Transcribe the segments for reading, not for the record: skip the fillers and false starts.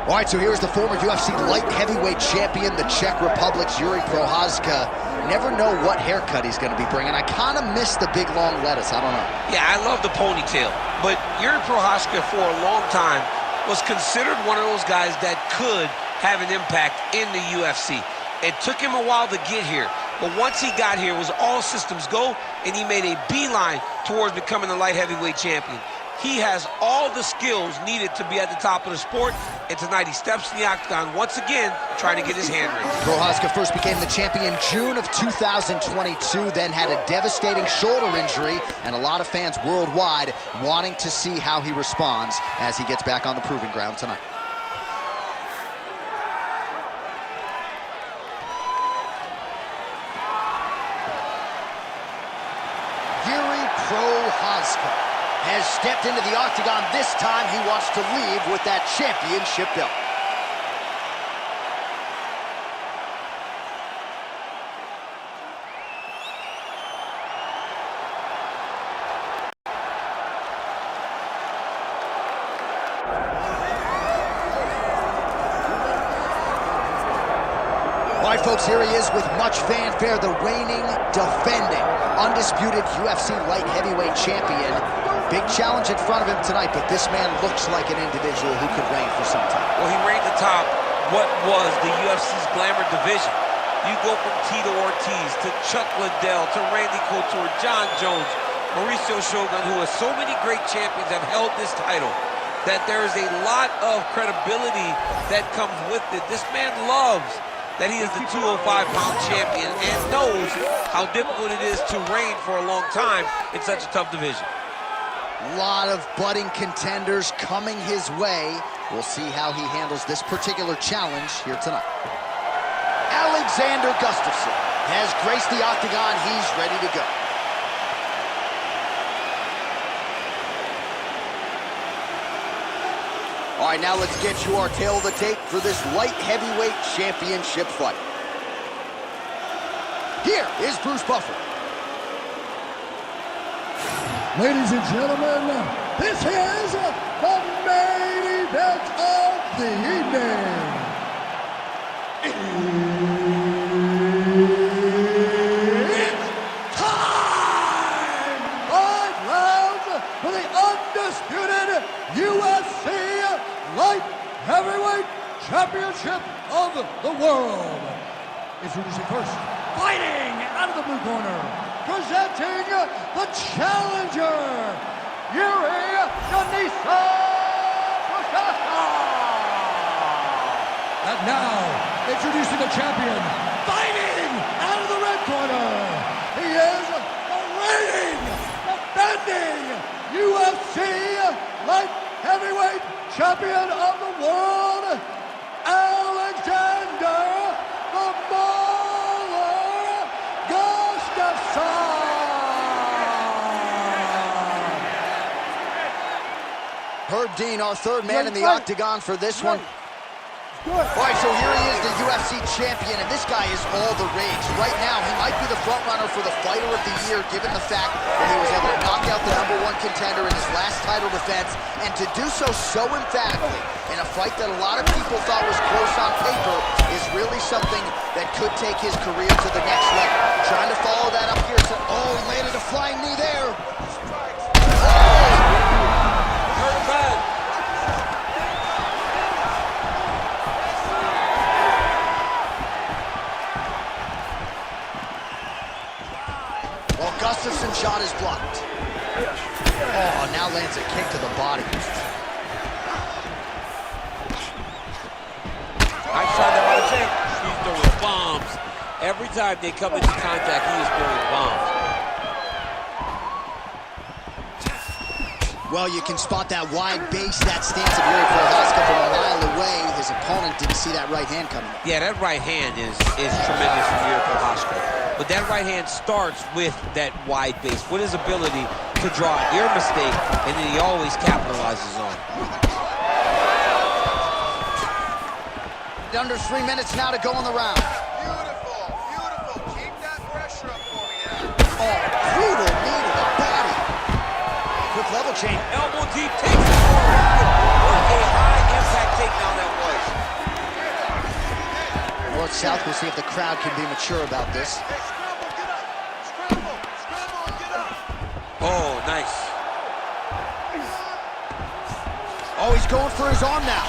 All right, so here's the former UFC Light Heavyweight Champion, the Czech Republic's Yuri Prochazka. Never know what haircut he's going to be bringing. I kind of miss the big, long lettuce. I don't know. Yeah, I love the ponytail. But Yuri Prochazka, for a long time, was considered one of those guys that could have an impact in the UFC. It took him a while to get here. But once he got here, it was all systems go, and he made a beeline towards becoming the light heavyweight champion. He has all the skills needed to be at the top of the sport, and tonight he steps in the octagon once again, trying to get his hand raised. Prochazka first became the champion June of 2022, then had a devastating shoulder injury, and a lot of fans worldwide wanting to see how he responds as he gets back on the proving ground tonight. Yuri Prochazka has stepped into the octagon. This time he wants to leave with that championship belt. All right, folks, here he is with much fanfare, the reigning, defending, undisputed UFC Light Heavyweight Champion. Big challenge in front of him tonight, but this man looks like an individual who could reign for some time. Well, he reigned atop what was the UFC's glamour division. You go from Tito Ortiz to Chuck Liddell to Randy Couture, John Jones, Mauricio Shogun, who has so many great champions have held this title, that there is a lot of credibility that comes with it. This man loves that he is the 205-pound champion and knows how difficult it is to reign for a long time in such a tough division. A lot of budding contenders coming his way. We'll see how he handles this particular challenge here tonight. Alexander Gustafsson has graced the octagon. He's ready to go. All right, now let's get you our tail of the tape for this light heavyweight championship fight. Here is Bruce Buffer. Ladies and gentlemen, this is the main event of the evening. It's time! 5 rounds for the undisputed UFC Light Heavyweight Championship of the world. Introducing first, fighting out of the blue corner, presenting the challenger, Yuri Prochazka. And now, introducing the champion, fighting out of the red corner, he is the reigning, defending UFC Light Heavyweight Champion of the world, Alexander the Mauler Gustafsson. Herb Dean, our third man in the octagon for this one. All right, so here he is, the UFC champion, and this guy is all the rage. Right now, he might be the front runner for the Fighter of the Year, given the fact that he was able to knock out the #1 contender in his last title defense, and to do so emphatically in a fight that a lot of people thought was close on paper is really something that could take his career to the next level. Trying to follow that up here. Oh, he landed a flying knee there. Gustafsson's shot is blocked. Oh, lands a kick to the body. Nice shot there by the champ. He's throwing bombs. Every time they come into contact, he is throwing bombs. Well, you can spot that wide base, that stance of Yuri Prochazka from a mile away. His opponent didn't see that right hand coming. Yeah, that right hand is tremendous from Yuri Prochazka. But that right hand starts with that wide base, with his ability to draw an ear mistake, and then he always capitalizes on it. Under 3 minutes now to go in the round. Beautiful, beautiful. Keep that pressure up for me now. Oh, brutal knee to the body. Quick level change. Elbow deep takes it forward. What a high-impact takedown that was. North-south, we'll see if the crowd can be mature about this. Hey, scramble, get up. Scramble, scramble, and get up. Oh, nice. Oh, he's going for his arm now.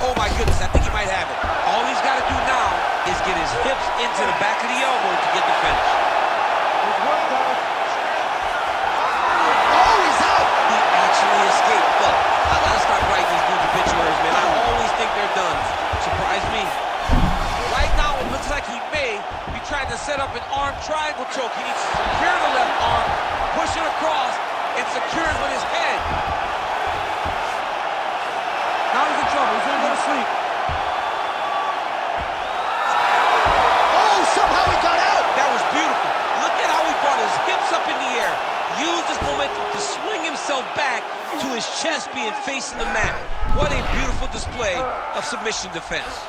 Oh, my goodness, I think he might have it. All he's got to do now is get his hips into the back of the elbow to get the finish. Oh, he's out! He actually escaped. Look, I got to start writing these dudes obituaries, man. I always think they're done. Surprise me. Right now, it looks like he may be trying to set up an arm triangle choke. He needs to secure the left arm, push it across, and secure it with his head. Now he's in trouble. He's gonna go to sleep. Oh, somehow he got out! That was beautiful. Look at how he brought his hips up in the air. Used his momentum to swing himself back to his chest being facing the mat. What a beautiful display of submission defense.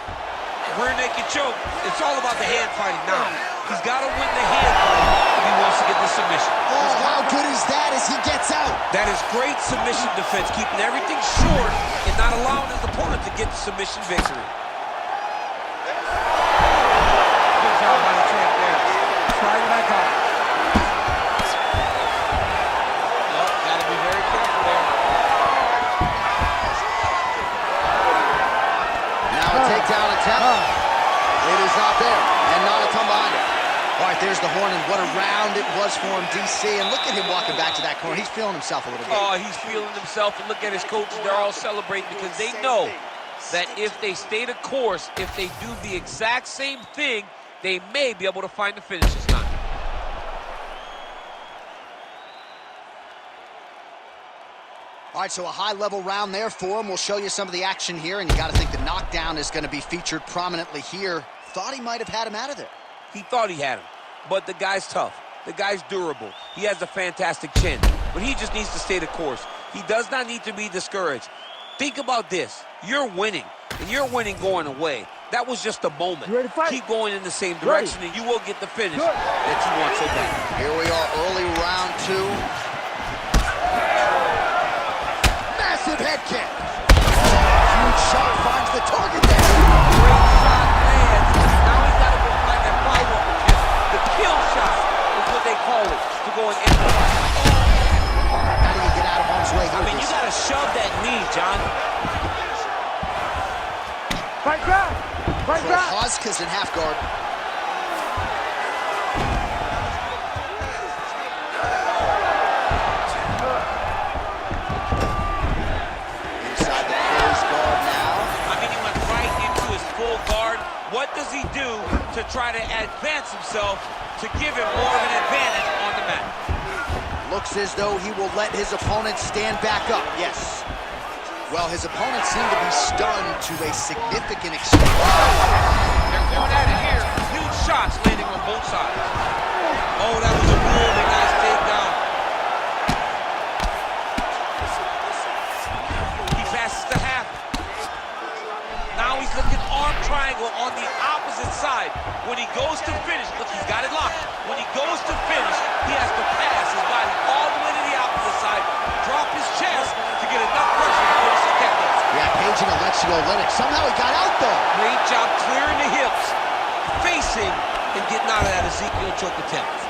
Rear naked choke. It's all about the hand fighting now. He's got to win the hand fight if he wants to get the submission. Oh, how good is that as he gets out? That is great submission defense, keeping everything short and not allowing his opponent to get the submission victory. Good job by the champ there. Sliding back up. Oh, gotta be very careful there. Now a takedown attempt. It is not there, and not a ton behind it. All right, there's the horn, and what a round it was for him, DC. And look at him walking back to that corner. He's feeling himself a little bit. Oh, he's feeling himself, and look at his coaches. They're all celebrating because they know that if they stay the course, if they do the exact same thing, they may be able to find the finish this time. All right, so a high-level round there for him. We'll show you some of the action here, and you got to think the knockdown is going to be featured prominently here. Thought he might have had him out of there. He thought he had him, but the guy's tough. The guy's durable. He has a fantastic chin, but he just needs to stay the course. He does not need to be discouraged. Think about this. You're winning, and you're winning going away. That was just a moment. You ready to fight? Keep going in the same direction, and you will get the finish that you want so bad. Here we are, early round 2. Massive head kick. Huge shot finds the target there. Great shot lands. Now he's got to go find that follow-up attempt. The kill shot is what they call it, to go and end the fight. How do you get out of harm's way? I mean, you got to shove that knee, John. Fight back! Fight back! Prochazka's in half guard. Inside the closed guard now. I mean, he went right into his full guard. What does he do to try to advance himself to give him more of an advantage on the mat? Looks as though he will let his opponent stand back up. Yes. Well, his opponent seemed to be stunned to a significant extent. They're going at it here. Huge shots landing on both sides. Oh, that was a really nice takedown. He passes to half. Now he's looking arm triangle on the opposite side. When he goes to finish, look, he's got it locked. When he goes to finish, he has to pass his body all the way to the opposite side, drop his chest to get enough pressure to finish the takedown. Yeah, Paging will let you go let it. Somehow he got out, though. Great job clearing the hips, facing, and getting out of that Ezekiel choke attempt.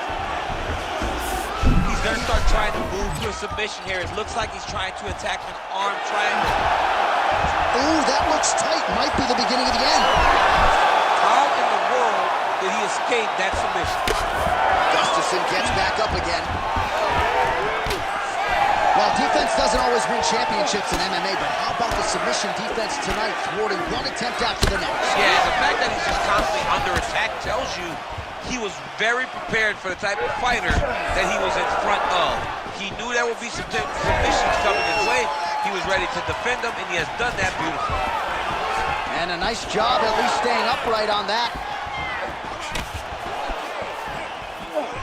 He's going to start trying to move to a submission here. It looks like he's trying to attack an arm triangle. Ooh, that looks tight. Might be the beginning of the end. How in the world did he escape that submission? Gustafsson gets back up again. Well, defense doesn't always win championships in MMA, but how about the submission defense tonight, thwarting one attempt after the next? Yeah, the fact that he's just constantly under attack tells you he was very prepared for the type of fighter that he was in front of. He knew there would be some submissions coming his way. He was ready to defend them, and he has done that beautifully. And a nice job at least staying upright on that.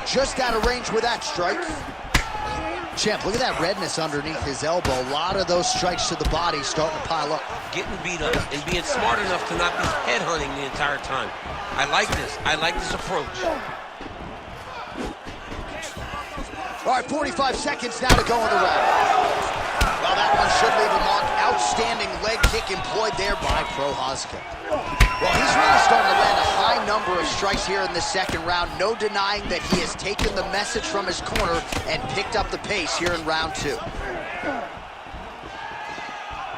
Just out of range with that strike. Champ, look at that redness underneath his elbow. A lot of those strikes to the body starting to pile up. Getting beat up and being smart enough to not be headhunting the entire time. I like this. I like this approach. All right, 45 seconds now to go in the round. Well, that one should leave a mark. Outstanding leg kick employed there by Prochazka. Well, he's really starting to land a high number of strikes here in the second round. No denying that he has taken the message from his corner and picked up the pace here in round two.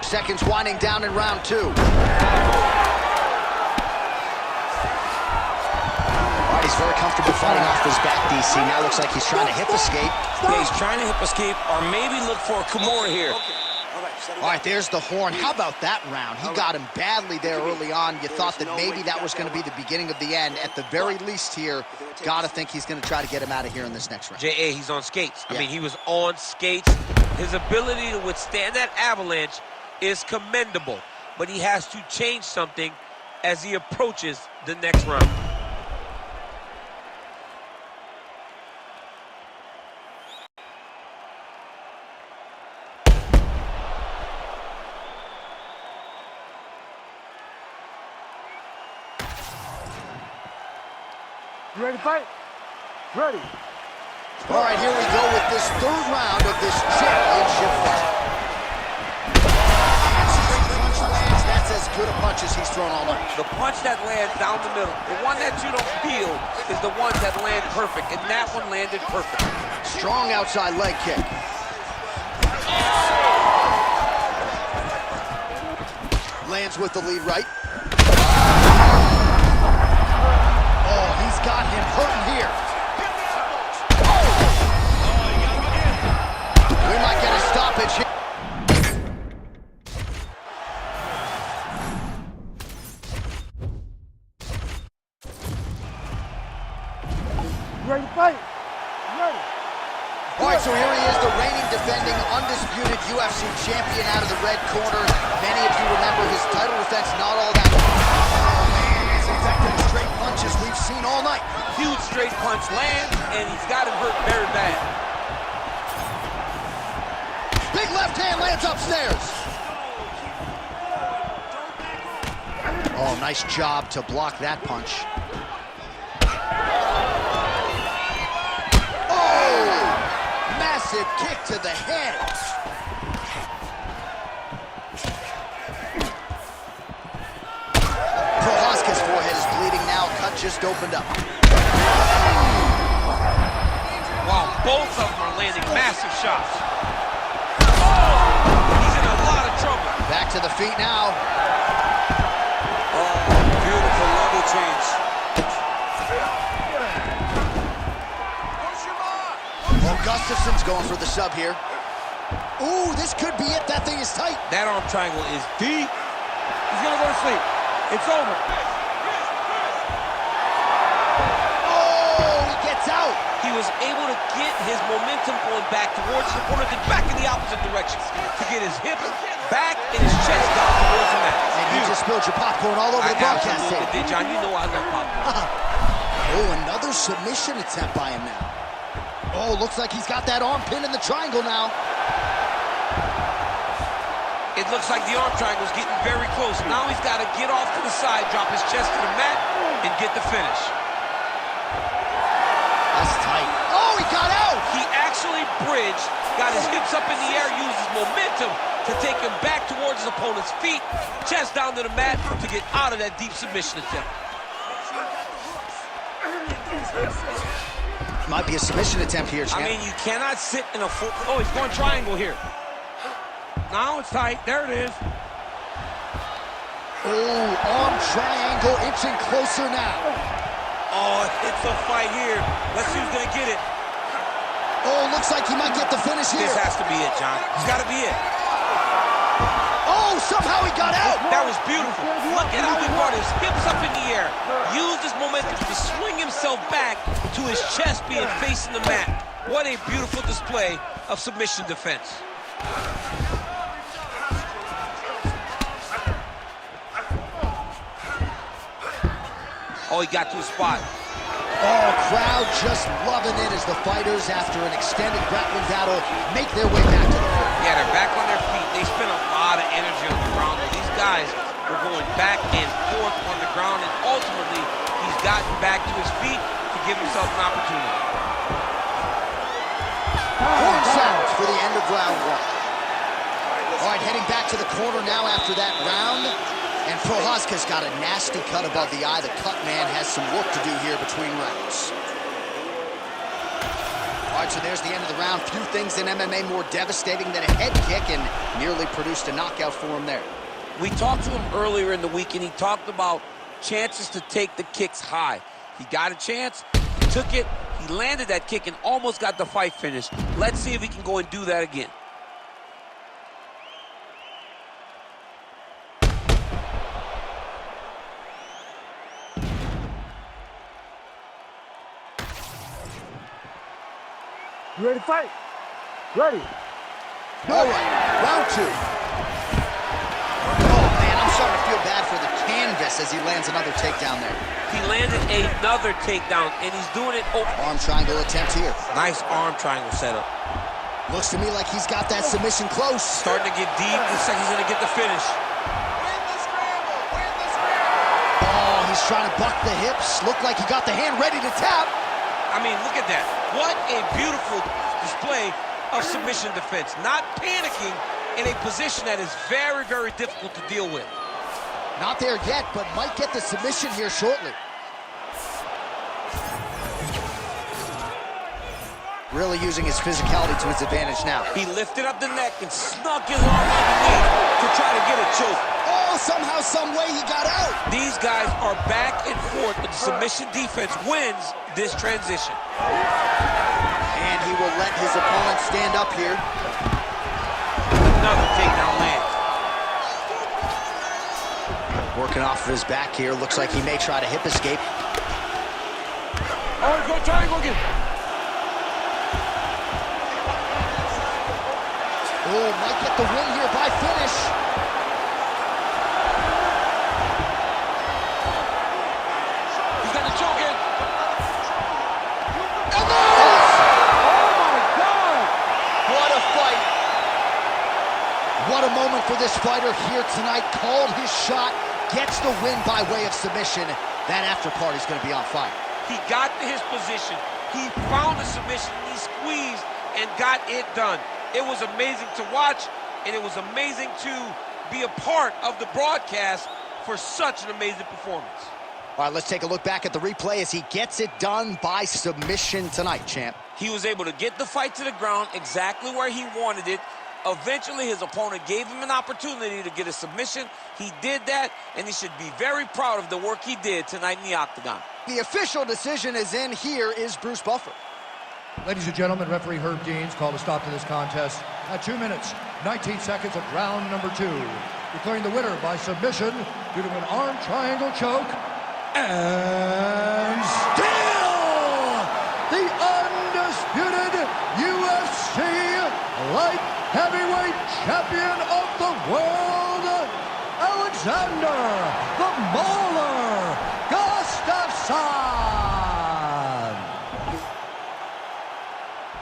Seconds winding down in round two. He's very comfortable fighting off his back, DC. Now looks like he's trying to hip escape. Yeah, he's trying to hip escape or maybe look for a Kimura here. All right, there's the horn. How about that round? He got him badly there early on. You thought that maybe that was going to be the beginning of the end. At the very least here, got to think he's going to try to get him out of here in this next round. J.A., he's on skates. Yeah. I mean, he was on skates. His ability to withstand that avalanche is commendable, but he has to change something as he approaches the next round. You ready to fight? Ready. All right, here we go with this third round of this championship fight. Straight punch lands. That's as good a punch as he's thrown all night. The punch that lands down the middle, the one that you don't feel, is the one that lands perfect, and that one landed perfect. Strong outside leg kick. Lands with the lead right. Oh, he's got him hurting here. We might get a stoppage here. You ready to fight? Ready. All right, so here he is, the reigning, defending, undisputed UFC champion out of the red corner. Many of you remember his title defense, not all that. Oh, man, he's effective straight punches we've seen all night. Huge straight punch lands, and he's got him hurt very bad. Big left hand lands upstairs. Oh, nice job to block that punch. Massive kick to the head. Prochazka's forehead is bleeding now. Cut just opened up. Wow, both of them are landing massive shots. Oh, he's in a lot of trouble. Back to the feet now. Oh, beautiful level change. Oh, Gustafson's going for the sub here. Ooh, this could be it. That thing is tight. That arm triangle is deep. He's gonna go to sleep. It's over. Oh, he gets out. He was able to get his momentum going back towards his opponent, then back in the opposite direction to get his hips back and his chest down towards the mat. And you just spilled your popcorn all over the broadcast absolutely tape. did, John. You know I love popcorn. Oh, another submission attempt by him now. Oh, looks like he's got that arm pin in the triangle now. It looks like the arm triangle's getting very close. Now he's got to get off to the side, drop his chest to the mat, and get the finish. That's tight. Oh, he got out! He actually bridged, got his hips up in the air, used his momentum to take him back towards his opponent's feet, chest down to the mat to get out of that deep submission attempt. Might be a submission attempt here, champ. I mean, you cannot sit in a full... Oh, he's going triangle here. Now it's tight. There it is. Oh, arm triangle inching closer now. Oh, it's a fight here. Let's see who's going to get it. Oh, looks like he might get the finish here. This has to be it, John. It's got to be it. Oh, somehow he got out. That was beautiful. Look at how he brought his hips up in the air. Used his momentum to swing himself back to his chest being facing the mat. What a beautiful display of submission defense. Oh, he got to a spot. Oh, crowd just loving it as the fighters, after an extended grappling battle, make their way back to the floor. Yeah, they're back on their feet. They spent a lot of energy on the ground. These guys were going back and forth on the ground, and ultimately, he's gotten back to his feet to give himself an opportunity. Horn sounds for the end of round one. All right, heading back to the corner now after that round. And Prochazka's got a nasty cut above the eye. The cut man has some work to do here between rounds. All right, so there's the end of the round. Few things in MMA more devastating than a head kick, and nearly produced a knockout for him there. We talked to him earlier in the week, and he talked about chances to take the kicks high. He got a chance, he took it, he landed that kick, and almost got the fight finished. Let's see if he can go and do that again. You ready to fight? Ready. All right, round two. Oh, man, I'm starting to feel bad for the canvas as he lands another takedown there. He landed another takedown, and he's doing it. Oh, Arm triangle attempt here. nice arm triangle setup. Looks to me like he's got that submission close. Starting to get deep. Looks like he's going to get the finish. Win the scramble! Win the scramble! Oh, he's trying to buck the hips. Looked like he got the hand ready to tap. I mean, look at that. What a beautiful display of submission defense. Not panicking in a position that is very, very difficult to deal with. Not there yet, but might get the submission here shortly. Really using his physicality to his advantage now. He lifted up the neck and snuck his arm underneath to try to get a choke. Oh, somehow, some way he got out. These guys are back and forth, but the submission defense wins this transition. And he will let his opponent stand up here. Another takedown lands. Working off of his back here. Looks like he may try to hip escape. Oh, go triangle again. Oh, might get the win here by finish. He's got the choke in. And there it is! Oh my God! What a fight. What a moment for this fighter here tonight. Called his shot, gets the win by way of submission. That after party's gonna be on fire. He got to his position. He found the submission. He squeezed and got it done. It was amazing to watch, and it was amazing to be a part of the broadcast for such an amazing performance. All right, let's take a look back at the replay as he gets it done by submission tonight, champ. He was able to get the fight to the ground exactly where he wanted it. Eventually, his opponent gave him an opportunity to get a submission. He did that, and he should be very proud of the work he did tonight in the Octagon. The official decision is in. Here is Bruce Buffer. Ladies and gentlemen, referee Herb Deans called a stop to this contest at 2 minutes, 19 seconds of round number 2, declaring the winner by submission due to an arm triangle choke, and still the undisputed UFC Light Heavyweight Champion of the world, Alexander the Mauler Gustafsson.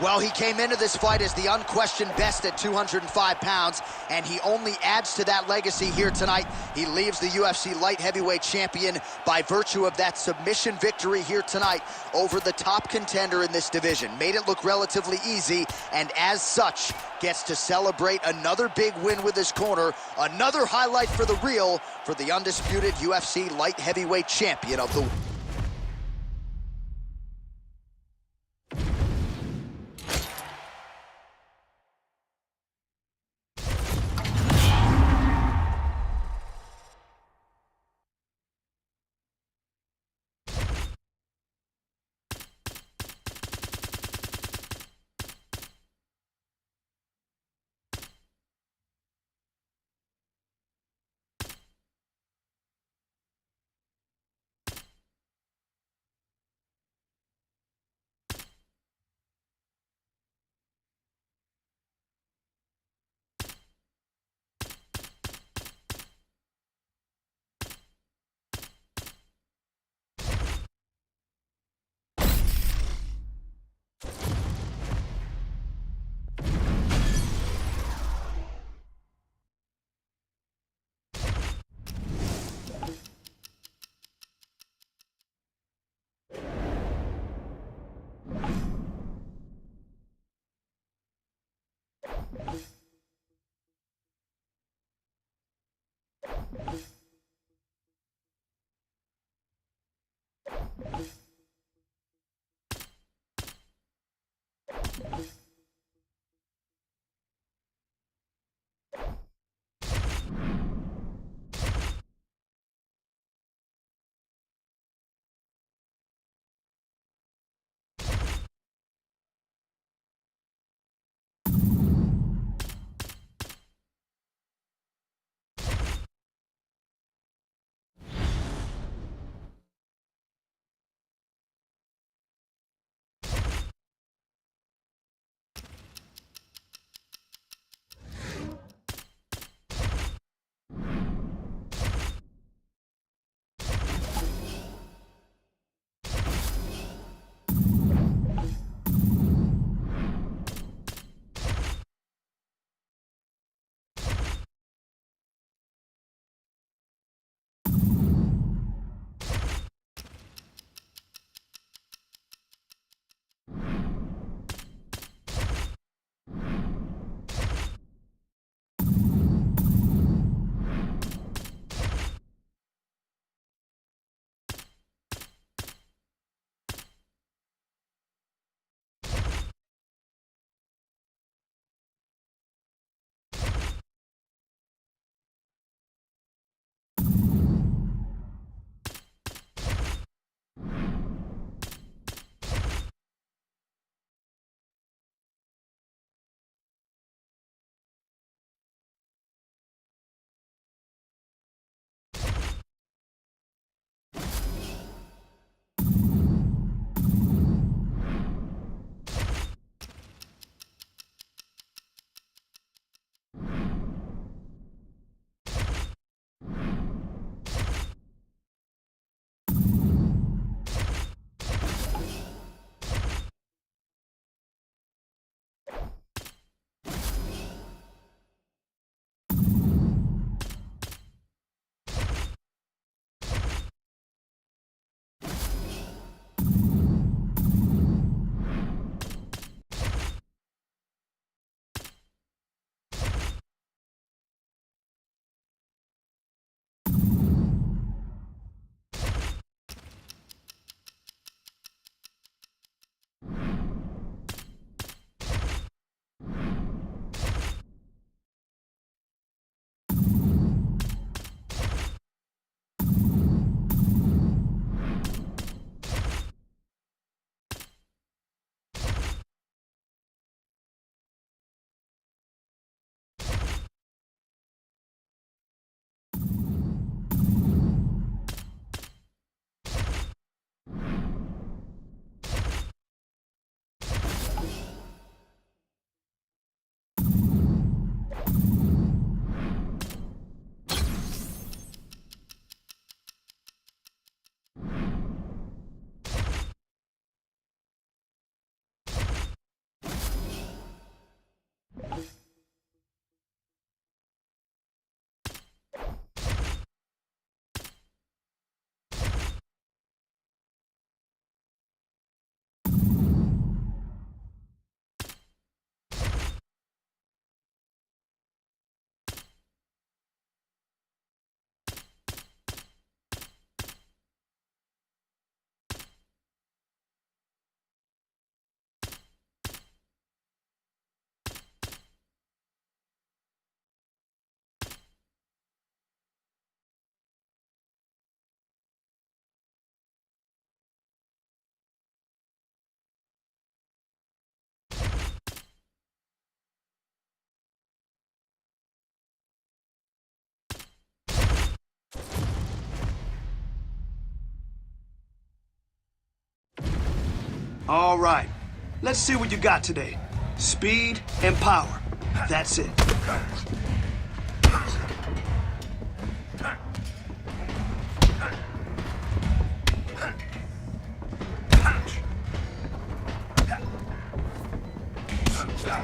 Well, he came into this fight as the unquestioned best at 205 pounds, and he only adds to that legacy here tonight. He leaves the UFC Light Heavyweight Champion by virtue of that submission victory here tonight over the top contender in this division. Made it look relatively easy, and as such, gets to celebrate another big win with his corner. Another highlight for the reel for the undisputed UFC Light Heavyweight Champion of the world. All right, let's see what you got today. Speed and power. That's it.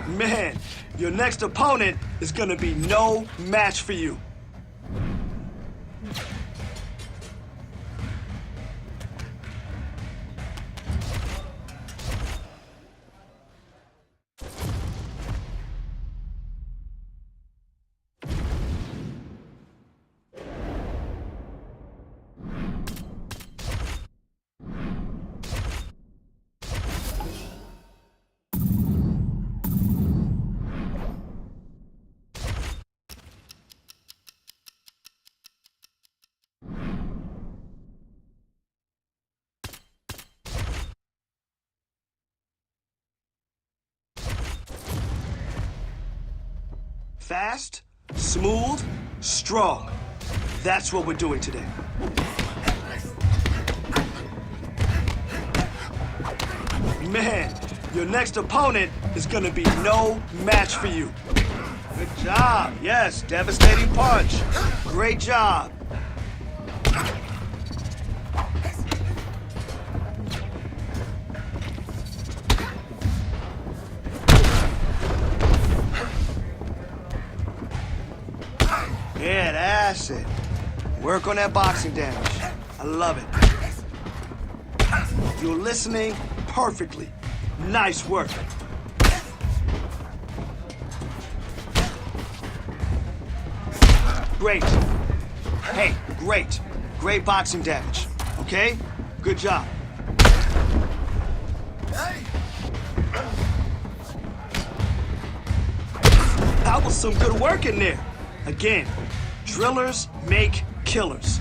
Man, your next opponent is gonna be no match for you. Fast, smooth, strong. That's what we're doing today. Man, your next opponent is gonna be no match for you. Good job. Yes, devastating punch. Great job. Yeah, that's it. Work on that boxing damage. I love it. You're listening perfectly. Nice work. Great. Hey, great. Great boxing damage. Okay? Good job. That was some good work in there. Again, drillers make killers.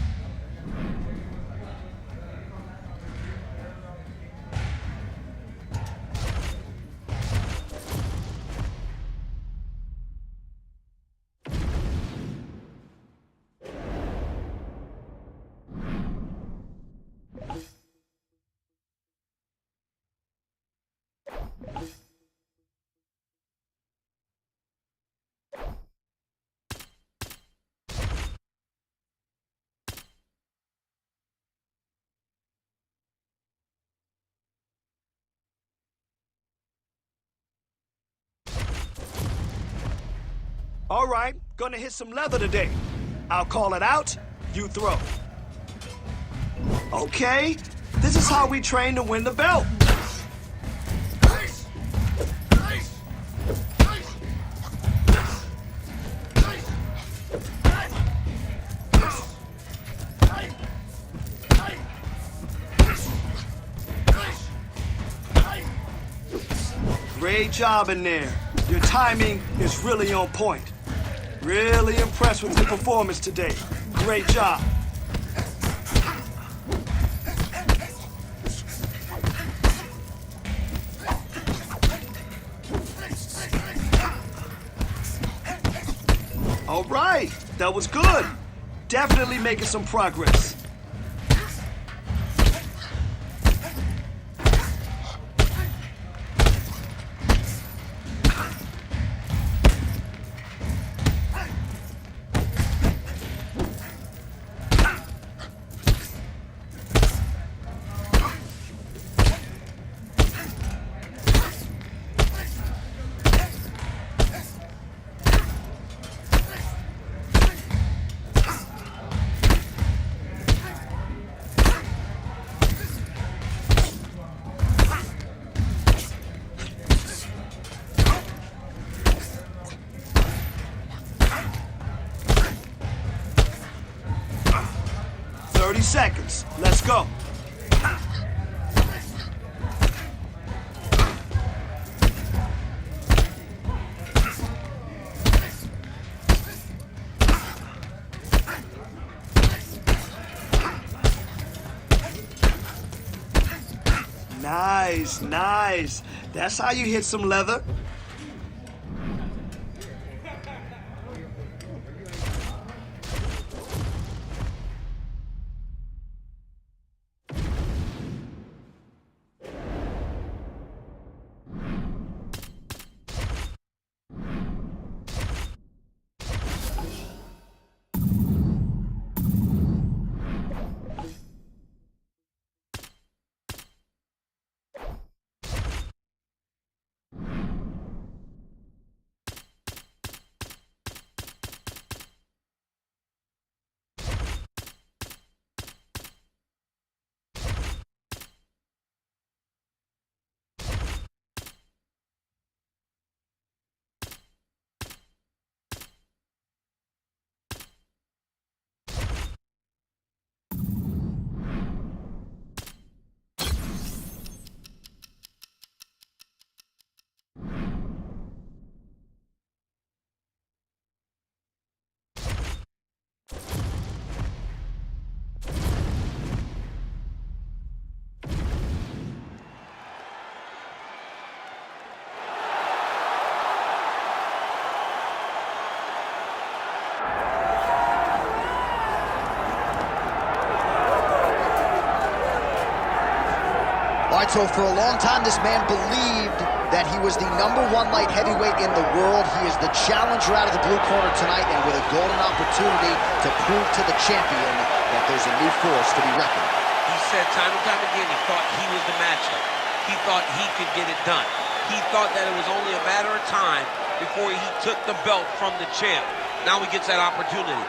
All right, gonna hit some leather today. I'll call it out, you throw. Okay, this is how we train to win the belt. Great job in there. Your timing is really on point. Really impressed with your performance today. Great job. All right, that was good. Definitely making some progress. Seconds. Let's go. Nice, nice. That's how you hit some leather. right, so for a long time, this man believed that he was the #1 light heavyweight in the world. He is the challenger out of the blue corner tonight, and with a golden opportunity to prove to the champion that there's a new force to be reckoned. He said time and time again he thought he was the matchup. He thought he could get it done. He thought that it was only a matter of time before he took the belt from the champ. Now he gets that opportunity.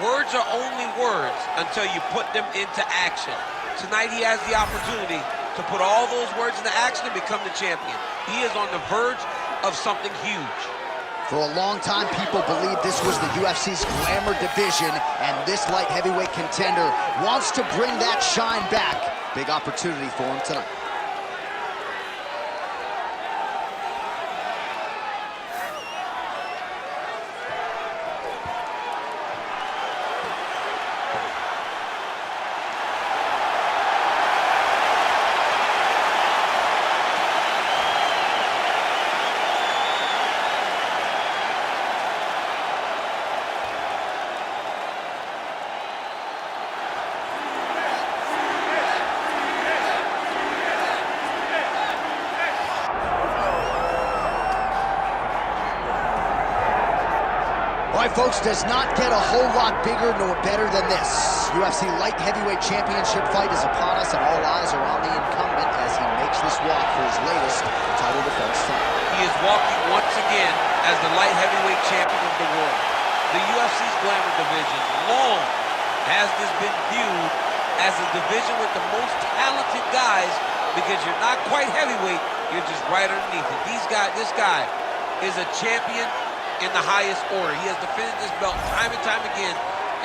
Words are only words until you put them into action. Tonight he has the opportunity to put all those words into action and become the champion. He is on the verge of something huge. For a long time, people believed this was the UFC's glamour division, and this light heavyweight contender wants to bring that shine back. Big opportunity for him tonight. All right, folks, does not get a whole lot bigger nor better than this. UFC Light Heavyweight Championship fight is upon us, and all eyes are on the incumbent as he makes this walk for his latest title defense tonight. He is walking once again as the light heavyweight champion of the world. The UFC's glamour division long has this been viewed as a division with the most talented guys because you're not quite heavyweight, you're just right underneath it. This guy is a champion in the highest order. He has defended this belt time and time again,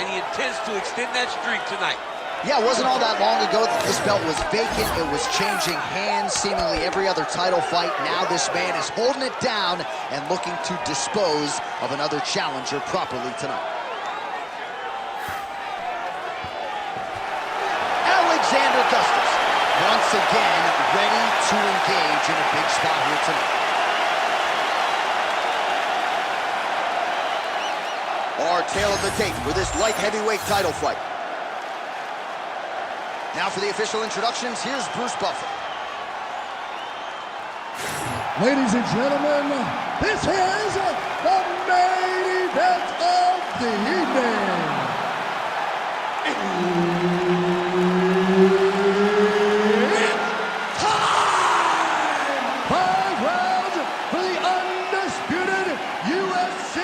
and he intends to extend that streak tonight. Yeah, it wasn't all that long ago that this belt was vacant. It was changing hands seemingly every other title fight. Now this man is holding it down and looking to dispose of another challenger properly tonight. Alexander Gustafsson, once again, ready to engage in a big spot here tonight. Our tale of the tape for this light heavyweight title fight. Now for the official introductions, here's Bruce Buffer. Ladies and gentlemen, this is the main event of the evening. It's time! 5 rounds for the undisputed UFC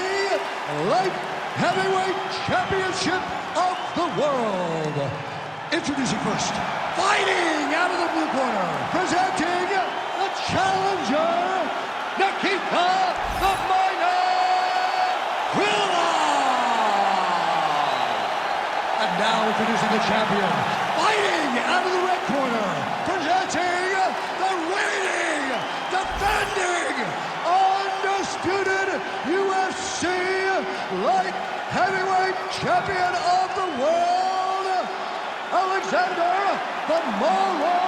Light Heavyweight Championship of the world. Introducing first, fighting out of the blue corner, presenting the challenger, Nikita the Miner Krylov. And now introducing the champion, fighting out of the red corner, presenting the reigning, defending, undisputed UFC Light Heavyweight Champion of the world, Alexander the Mauler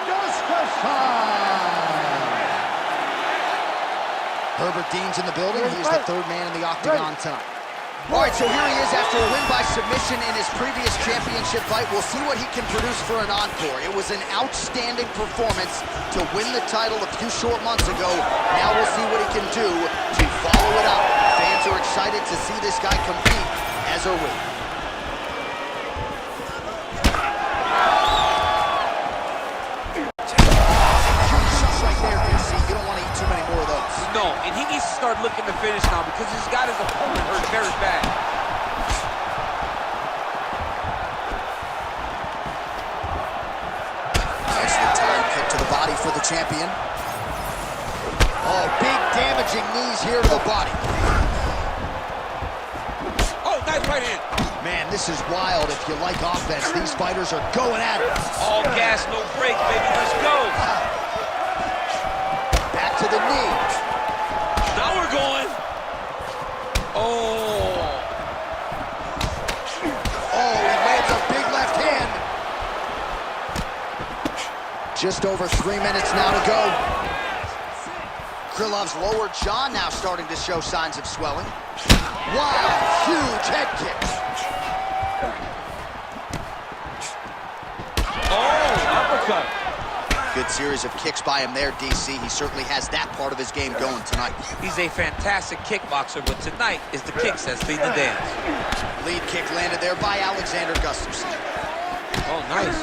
Gustafsson. Herbert Dean's in the building. He's the third man in the Octagon tonight. All right, so here he is after a win by submission in his previous championship fight. We'll see what he can produce for an encore. It was an outstanding performance to win the title a few short months ago. Now we'll see what he can do to follow it up. Fans are excited to see this guy compete, as are we. No, and he needs to start looking to finish now because he's got his opponent hurt very bad. Nicely timed kick to the body for the champion. Oh, big damaging knees here to the body. Oh, nice right hand. Man, this is wild. If you like offense, these fighters are going at it. All gas, no brakes, baby. Let's go. Back to the knee. Now we're going. Oh. Oh, he lands a big left hand. Just over 3 minutes now to go. Krylov's lower jaw now starting to show signs of swelling. Wow, huge head kick. Oh, uppercut. Good series of kicks by him there, DC. He certainly has that part of his game going tonight. He's a fantastic kickboxer, but tonight is the kicks that lead the dance. Lead kick landed there by Alexander Gustafsson. Oh, nice.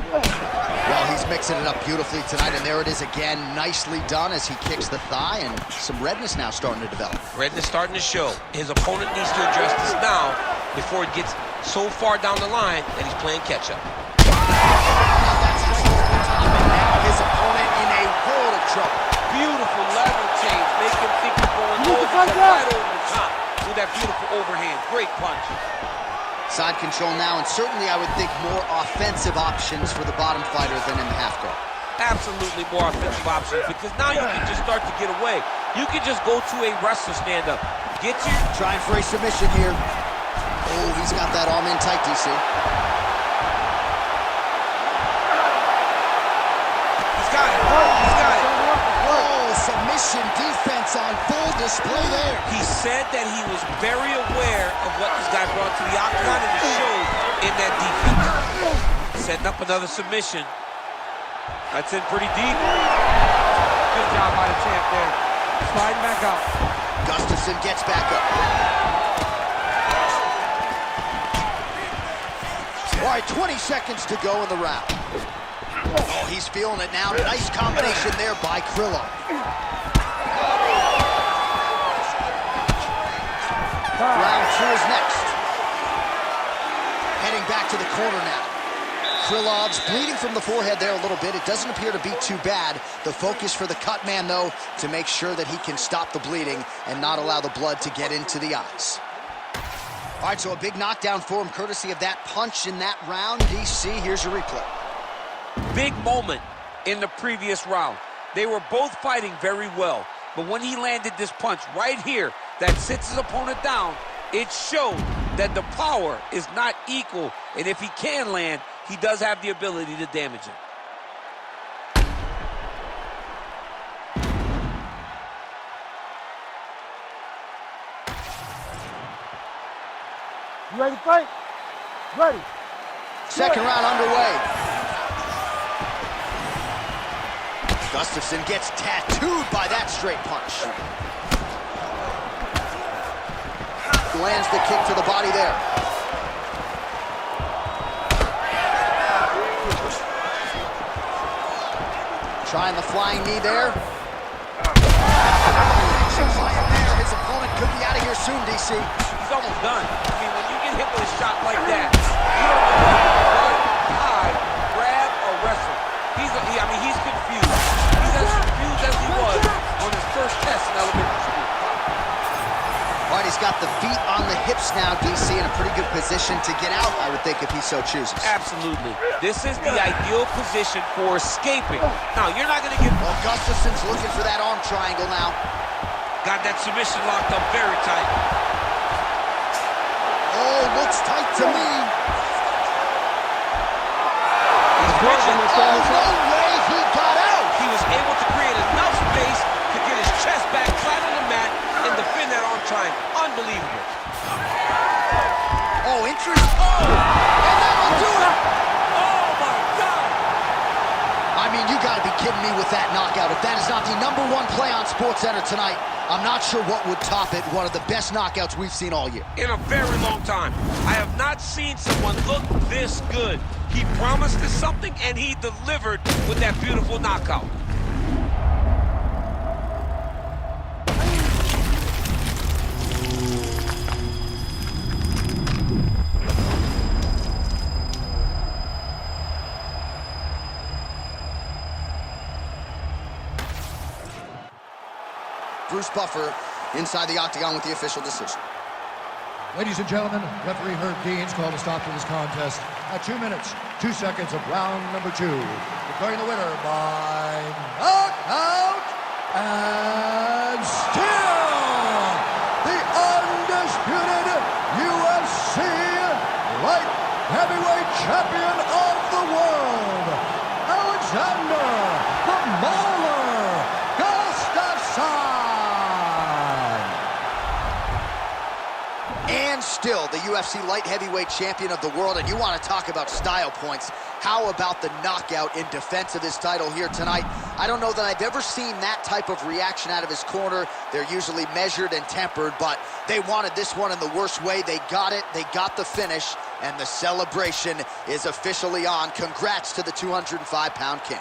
Well, he's mixing it up beautifully tonight, and there it is again. Nicely done as he kicks the thigh, and some redness now starting to develop. Redness starting to show. His opponent needs to address this now before it gets so far down the line that he's playing catch-up. Now his opponent in a world of trouble. Beautiful level change. Make him think he's going over right over the top with that beautiful overhand. Great punch. Side control now, and certainly I would think more offensive options for the bottom fighter than in the half guard. Absolutely more offensive options, because now you can just start to get away. You can just go to a wrestler stand-up. Get you. Trying for a submission here. Oh, he's got that arm in tight, DC. He's got it. He's got it. Oh, submission defense on full display there. He said that he was very aware of what this guy brought to the Octagon, and it showed in that defense. Setting up another submission. That's in pretty deep. Good job by the champ there. Sliding back out. Gustafsson gets back up. All right, 20 seconds to go in the round. Oh, he's feeling it now. Nice combination there by Krylov. Round 2 is next. Heading back to the corner now. Krylov's bleeding from the forehead there a little bit. It doesn't appear to be too bad. The focus for the cut man, though, to make sure that he can stop the bleeding and not allow the blood to get into the eyes. All right, so a big knockdown for him, courtesy of that punch in that round. DC, here's your replay. Big moment in the previous round. They were both fighting very well, but when he landed this punch right here that sits his opponent down, it showed that the power is not equal, and if he can land, he does have the ability to damage him. You ready to fight? Ready. Second round underway. Gustafsson gets tattooed by that straight punch. Lands the kick to the body there. Trying the flying knee there. His opponent could be out of here soon, DC. He's almost done. I mean, when you get hit with a shot like that, you don't know if run, hide, grab, or wrestle. He's confused. He's as confused as he was on his first test in elementary school. All right, he's got the feet on the hips now, DC, in a pretty good position to get out, I would think, if he so chooses. Absolutely. This is the ideal position for escaping. Now, you're not going to get... Well, Gustafsson's looking for that arm triangle now. Got that submission locked up very tight. Oh, looks tight to me. He's bridging. Oh, no way he got out. He was able to create enough space to get his chest back flat on the mat and defend that arm triangle. Unbelievable. Oh, interest. Oh, and that will do it. Oh, my God. I mean, you got to be kidding me with that knockout. If that is not the #1 play on SportsCenter tonight, I'm not sure what would top it. One of the best knockouts we've seen all year. In a very long time. I have not seen someone look this good. He promised us something, and he delivered with that beautiful knockout. Bruce Buffer inside the octagon with the official decision. Ladies and gentlemen, referee Herb Dean's called a stop to this contest at 2 minutes, 2 seconds of round number 2. Declaring the winner by knockout and still the undisputed UFC Light Heavyweight Champion of the world, Alexander the Mauler Gustafsson. And still the UFC Light Heavyweight Champion of the world, and you want to talk about style points. How about the knockout in defense of his title here tonight? I don't know that I've ever seen that type of reaction out of his corner. They're usually measured and tempered, but they wanted this one in the worst way. They got it, they got the finish, and the celebration is officially on. Congrats to the 205-pound king.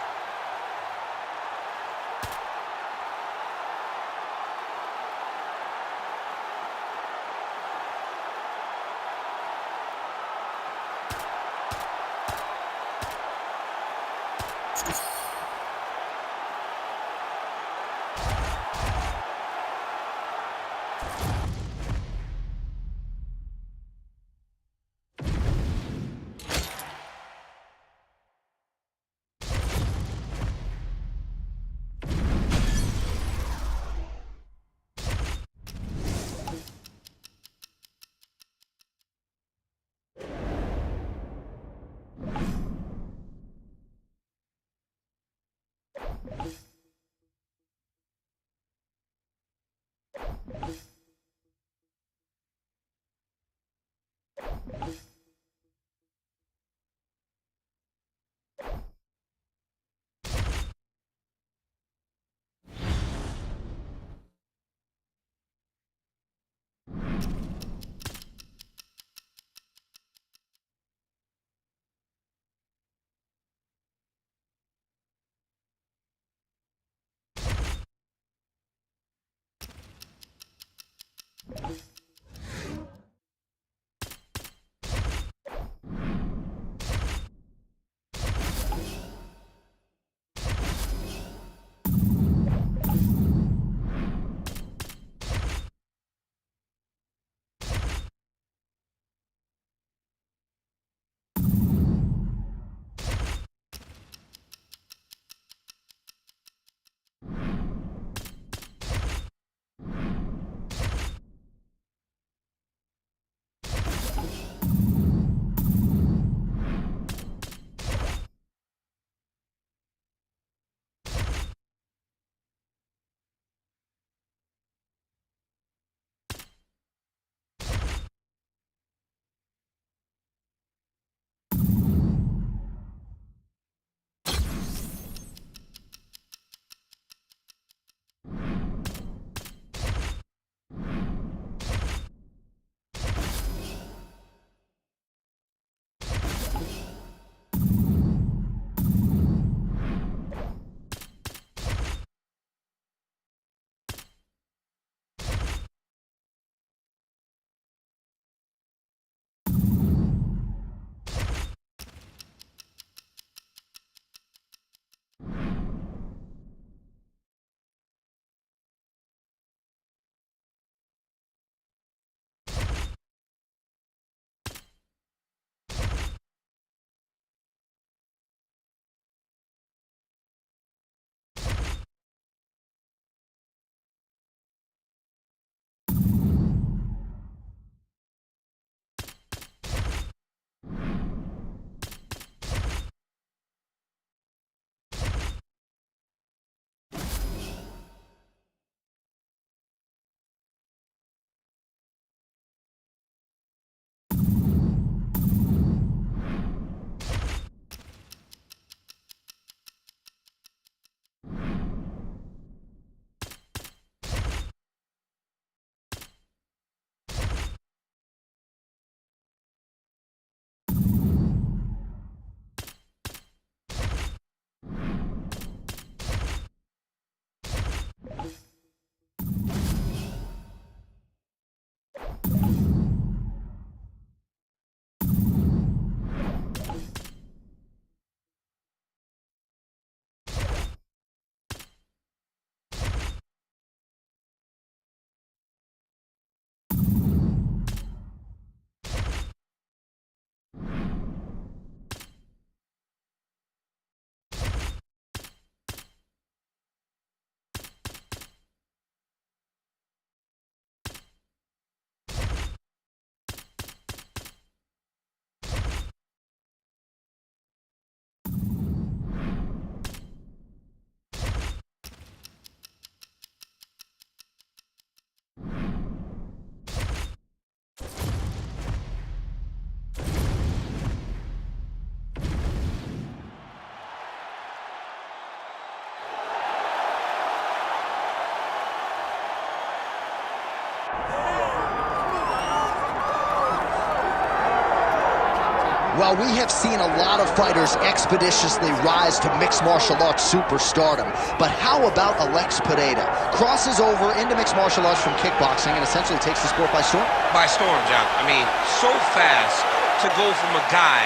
Well, we have seen a lot of fighters expeditiously rise to mixed martial arts superstardom. But how about Alex Pereira? Crosses over into mixed martial arts from kickboxing and essentially takes the sport by storm? By storm, John. I mean, so fast to go from a guy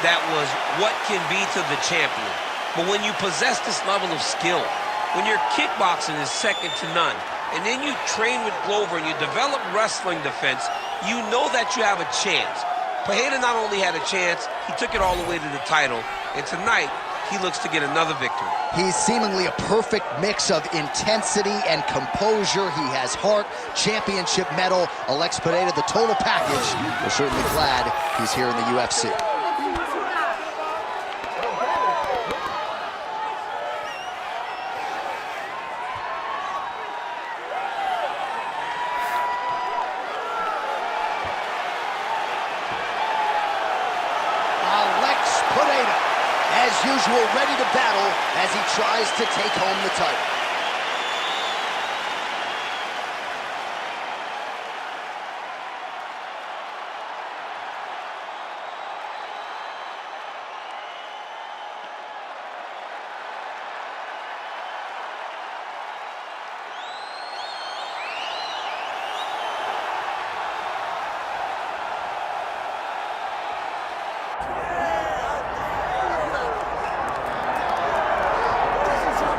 that was what can be to the champion. But when you possess this level of skill, when your kickboxing is second to none, and then you train with Glover and you develop wrestling defense, you know that you have a chance. Pereira not only had a chance, he took it all the way to the title, and tonight, he looks to get another victory. He's seemingly a perfect mix of intensity and composure. He has heart, championship medal. Alex Pereira, the total package. We're certainly glad he's here in the UFC. As usual, ready to battle as he tries to take home the title.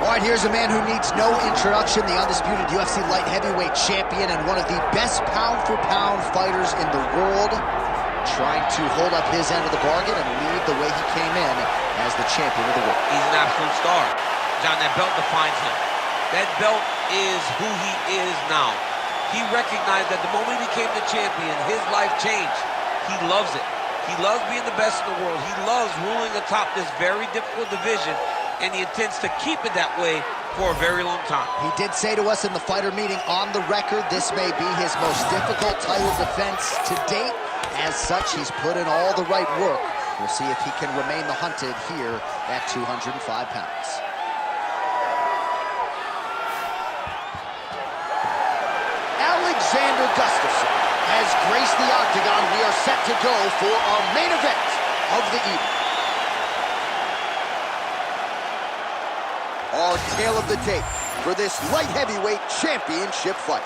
All right, here's a man who needs no introduction, the undisputed UFC Light Heavyweight Champion and one of the best pound-for-pound fighters in the world, trying to hold up his end of the bargain and lead the way he came in as the champion of the world. He's an absolute star. John, that belt defines him. That belt is who he is now. He recognized that the moment he became the champion, his life changed. He loves it. He loves being the best in the world. He loves ruling atop this very difficult division, and he intends to keep it that way for a very long time. He did say to us in the fighter meeting on the record, this may be his most difficult title defense to date. As such, he's put in all the right work. We'll see if he can remain the hunted here at 205 pounds. Alexander Gustafsson has graced the Octagon. We are set to go for our main event of the evening. Our tale of the tape for this light heavyweight championship fight.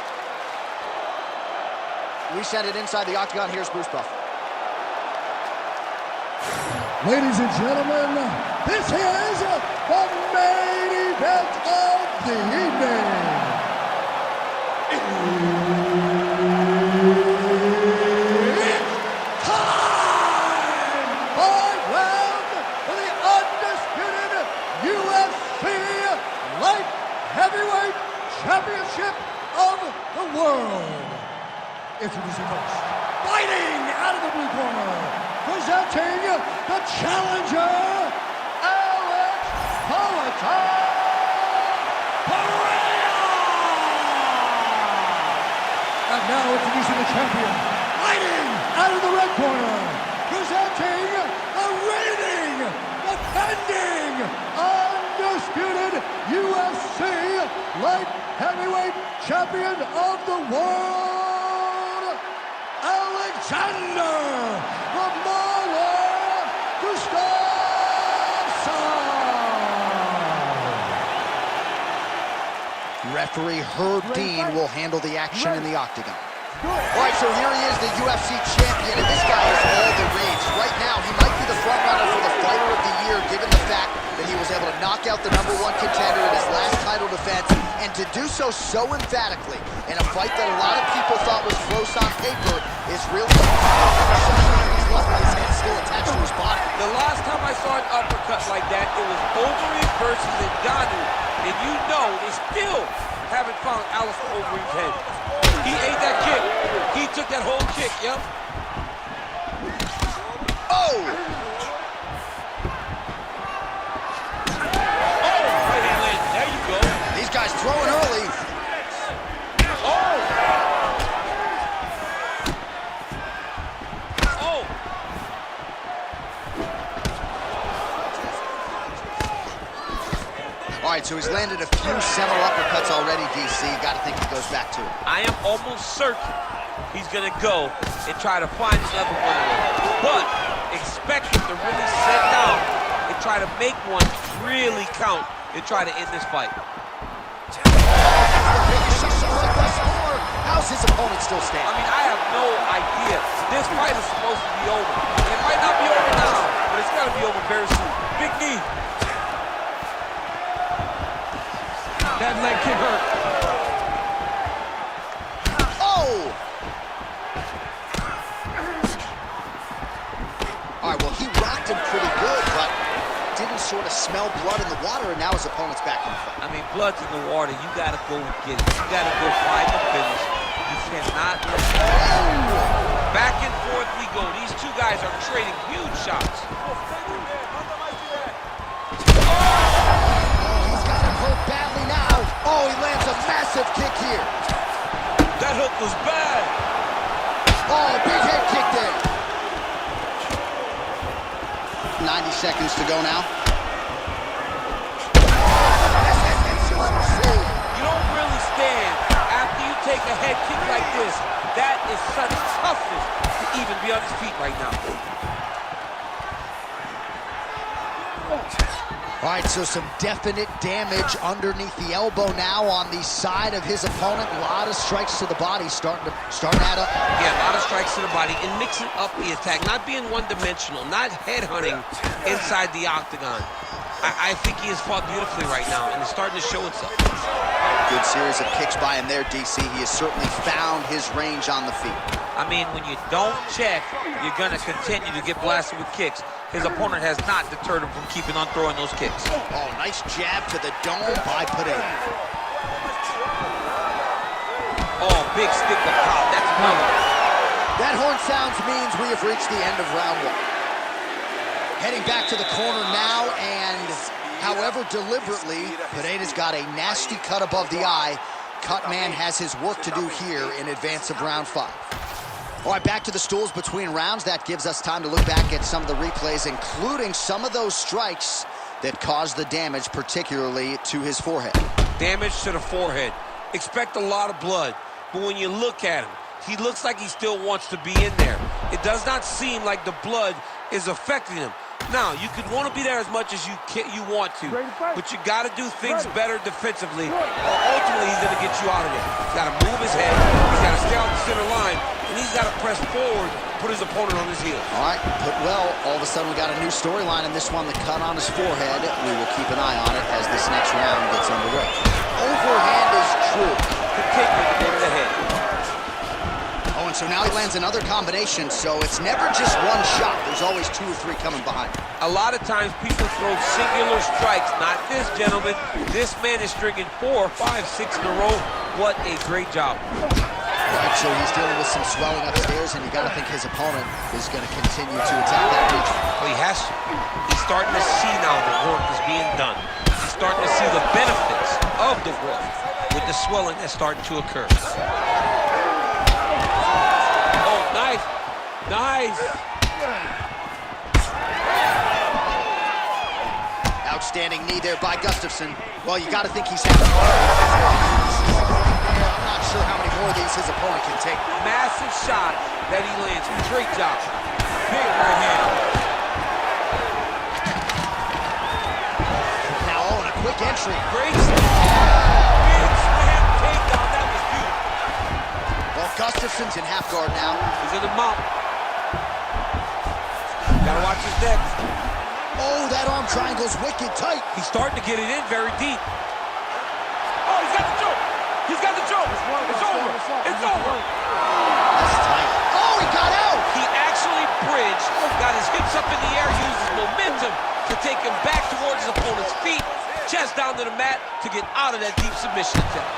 We send it inside the Octagon. Here's Bruce Buffer. Ladies and gentlemen, this is the main event of the evening. It's time! 5 rounds for the undisputed UFC Light Heavyweight Championship of the world. Introducing first, fighting out of the blue corner, presenting the challenger, Alex Pereira. And now introducing the champion, fighting out of the red corner, presenting the reigning, defending, undisputed UFC Light Heavyweight Champion of the world, Alexander Gustafsson. Referee Herb Dean will handle the action in the Octagon. All right, so here he is, the UFC champion, and this guy is all the rage. Right now, he might be the front runner for the fighter of the year, given the fact that he was able to knock out the #1 contender in his last title defense, and to do so emphatically in a fight that a lot of people thought was close on paper is really he's left with his head still attached to his body. The last time I saw an uppercut like that, it was Overeem versus Ngannou, and you know they still haven't found Alistair Overeem's head. He ate that kick. He took that whole kick, yep. Oh! Right hand landed. There you go. These guys throwing early. Oh! Oh! All right, so he's landed a few seminal uppercuts already, DC. Got to think he goes back to it. I am almost certain he's going to go and try to find another one of them. But expect try to make one really count and try to end this fight. How's his opponent still standing? I mean, I have no idea. This fight is supposed to be over. It might not be over now, but it's got to be over very soon. Big knee. That leg kick hurt. Oh! All right, well, he rocked him pretty good, but didn't sort of smell blood in the water, and now his opponent's back in the fight. I mean, blood's in the water. You got to go and get it. You got to go find the finish. You cannot let it go. Back and forth we go. These two guys are trading huge shots. He's got him hurt badly now. Oh, he lands a massive kick here. That hook was bad. Oh, big head kick there. 90 seconds to go now. You don't really stand after you take a head kick like this. That is such toughness to even be on his feet right now. All right, so some definite damage underneath the elbow now on the side of his opponent. A lot of strikes to the body starting to add up. Yeah, a lot of strikes to the body and mixing up the attack, not being one-dimensional, not headhunting inside the octagon. I think he has fought beautifully right now, and it's starting to show itself. Good series of kicks by him there, DC. He has certainly found his range on the feet. I mean, when you don't check, you're going to continue to get blasted with kicks. His opponent has not deterred him from keeping on throwing those kicks. Oh, nice jab to the dome by Pineda. Oh, big stick of pop. That's another. That horn sounds means we have reached the end of round one. Heading back to the corner now, and however deliberately, Pineda's got a nasty cut above the eye. Cutman has his work to do here in advance of round 5. All right, back to the stools between rounds. That gives us time to look back at some of the replays, including some of those strikes that caused the damage, particularly to his forehead. Damage to the forehead. Expect a lot of blood, but when you look at him, he looks like he still wants to be in there. It does not seem like the blood is affecting him. Now, you could want to be there as much as you want to, but you got to do things better defensively, or ultimately he's going to get you out of there. He's got to move his head, he's got to stay on the center line, and he's got to press forward, put his opponent on his heels. All right, put well. All of a sudden, we got a new storyline in this one, the cut on his forehead. We will keep an eye on it as this next round gets underway. Overhand is true. Continue to get in the head. Oh, and so now he lands another combination, so it's never just one shot. There's always 2 or 3 coming behind. A lot of times people throw singular strikes. Not this gentleman. This man is stringing 4, 5, 6 in a row. What a great job. Right, so he's dealing with some swelling upstairs, and you got to think his opponent is going to continue to attack that region. Well, he has to. He's starting to see now the work is being done. He's starting to see the benefits of the work with the swelling that's starting to occur. Oh, nice. Nice. Outstanding knee there by Gustafsson. Well, you got to think he's having I'm not sure how many more of these his opponent can take. Massive shot that he lands. Great job. Big right hand. Now, oh, and a quick entry. Great big slam takedown. That was beautiful. Well, Gustafsson's in half guard now. He's in the mount. Gotta watch his neck. Oh, that arm triangle's wicked tight. He's starting to get it in very deep. Oh, he's got the choke. He's got the choke. It's over. It's over. That's tight. Oh, he got out. He actually bridged, got his hips up in the air, used his momentum to take him back towards his opponent's feet, chest down to the mat to get out of that deep submission attempt.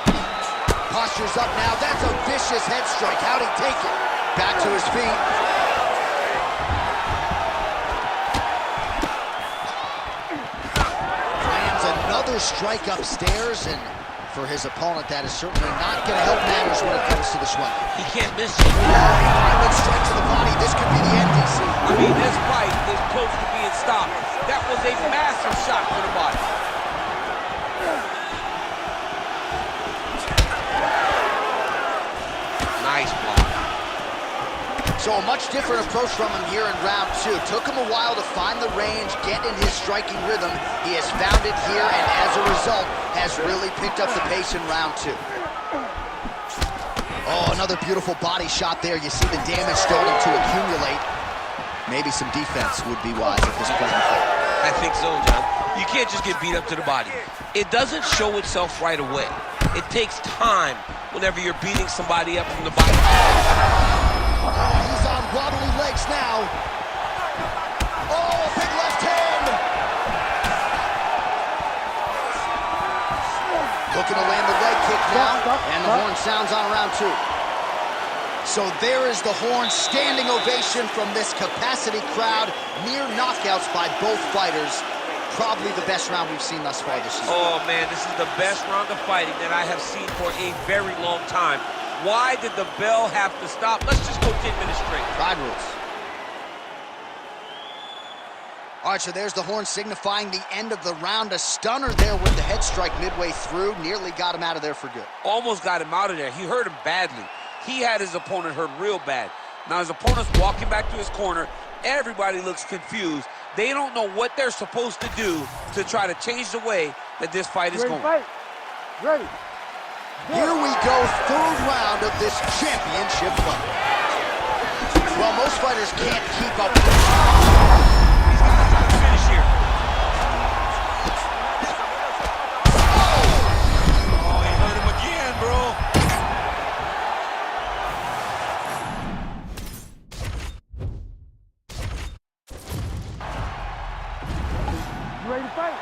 Posture's up now. That's a vicious head strike. How'd he take it? Back to his feet. Lands another strike upstairs, and for his opponent, that is certainly not going to help matters when it comes to the swelling. He can't miss you. Violent strike to the body. This could be the end, DC. I mean, this fight is close to being stopped. That was a massive shot to the body. Nice block. So So a much different approach from him here in round two. Took him a while to find the range, get in his striking rhythm. He has found it here, and as a result, has really picked up the pace in round two. Oh, another beautiful body shot there. You see the damage starting to accumulate. Maybe some defense would be wise at this point. I think so, John. You can't just get beat up to the body. It doesn't show itself right away. It takes time whenever you're beating somebody up from the body. Oh, he's on wobbly legs now. Oh, a big left hand. Looking to land the leg kick now, and the horn sounds on round two. So there is the horn, standing ovation from this capacity crowd. Near knockouts by both fighters. Probably the best round we've seen thus far this year. Oh, man, this is the best round of fighting that I have seen for a very long time. Why did the bell have to stop? Let's just go 10 minutes straight. Pride rules. All right, so there's the horn signifying the end of the round. A stunner there with the head strike midway through. Nearly got him out of there for good. Almost got him out of there. He hurt him badly. He had his opponent hurt real bad. Now his opponent's walking back to his corner. Everybody looks confused. They don't know what they're supposed to do to try to change the way that this fight is going. Ready. Here we go, third round of this championship fight. Well, most fighters can't keep up with this. He's got to finish here. Oh, he hurt him again, bro. You ready to fight?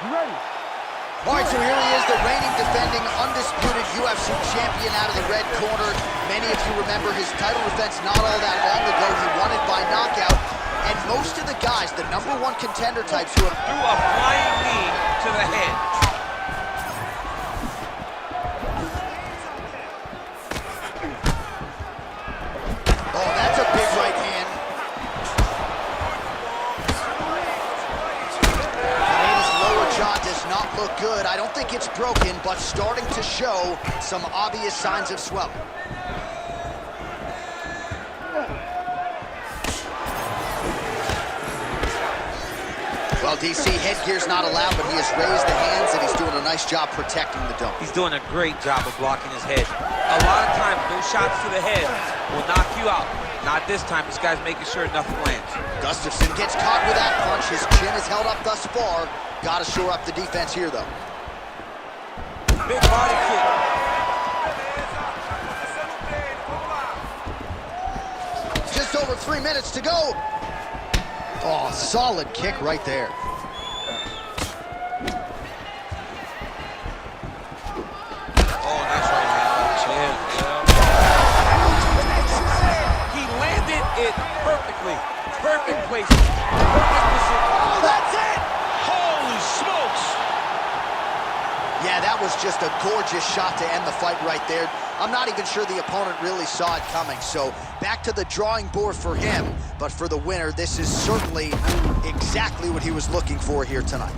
You ready? All right, so here he is, the reigning, defending, undisputed UFC champion out of the red corner. Many of you remember his title defense not all that long ago. He won it by knockout. And most of the guys, the #1 contender types who have... Threw a flying knee to the head. Oh, that's a big right hand. His lower jaw does not look good. I don't think it's broken, but starting to show some obvious signs of swelling. Well, DC, headgear's not allowed, but he has raised the hands, and he's doing a nice job protecting the dome. He's doing a great job of blocking his head. A lot of times, those shots to the head will knock you out. Not this time. This guy's making sure nothing lands. Gustafsson gets caught with that punch. His chin is held up thus far. Got to shore up the defense here, though. Big body kick. Just over 3 minutes to go. Oh, solid kick right there. Oh, nice right hand on the chin. Yeah. He landed it perfectly. Perfect placement. Perfect position. Oh, that's it! Holy smokes! Yeah, that was just a gorgeous shot to end the fight right there. I'm not even sure the opponent really saw it coming. So back to the drawing board for him. But for the winner, this is certainly exactly what he was looking for here tonight.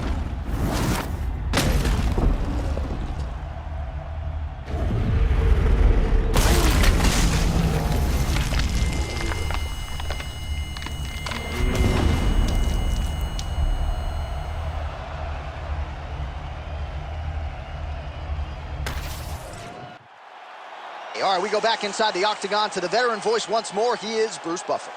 All right, we go back inside the Octagon to the veteran voice once more. He is Bruce Buffer.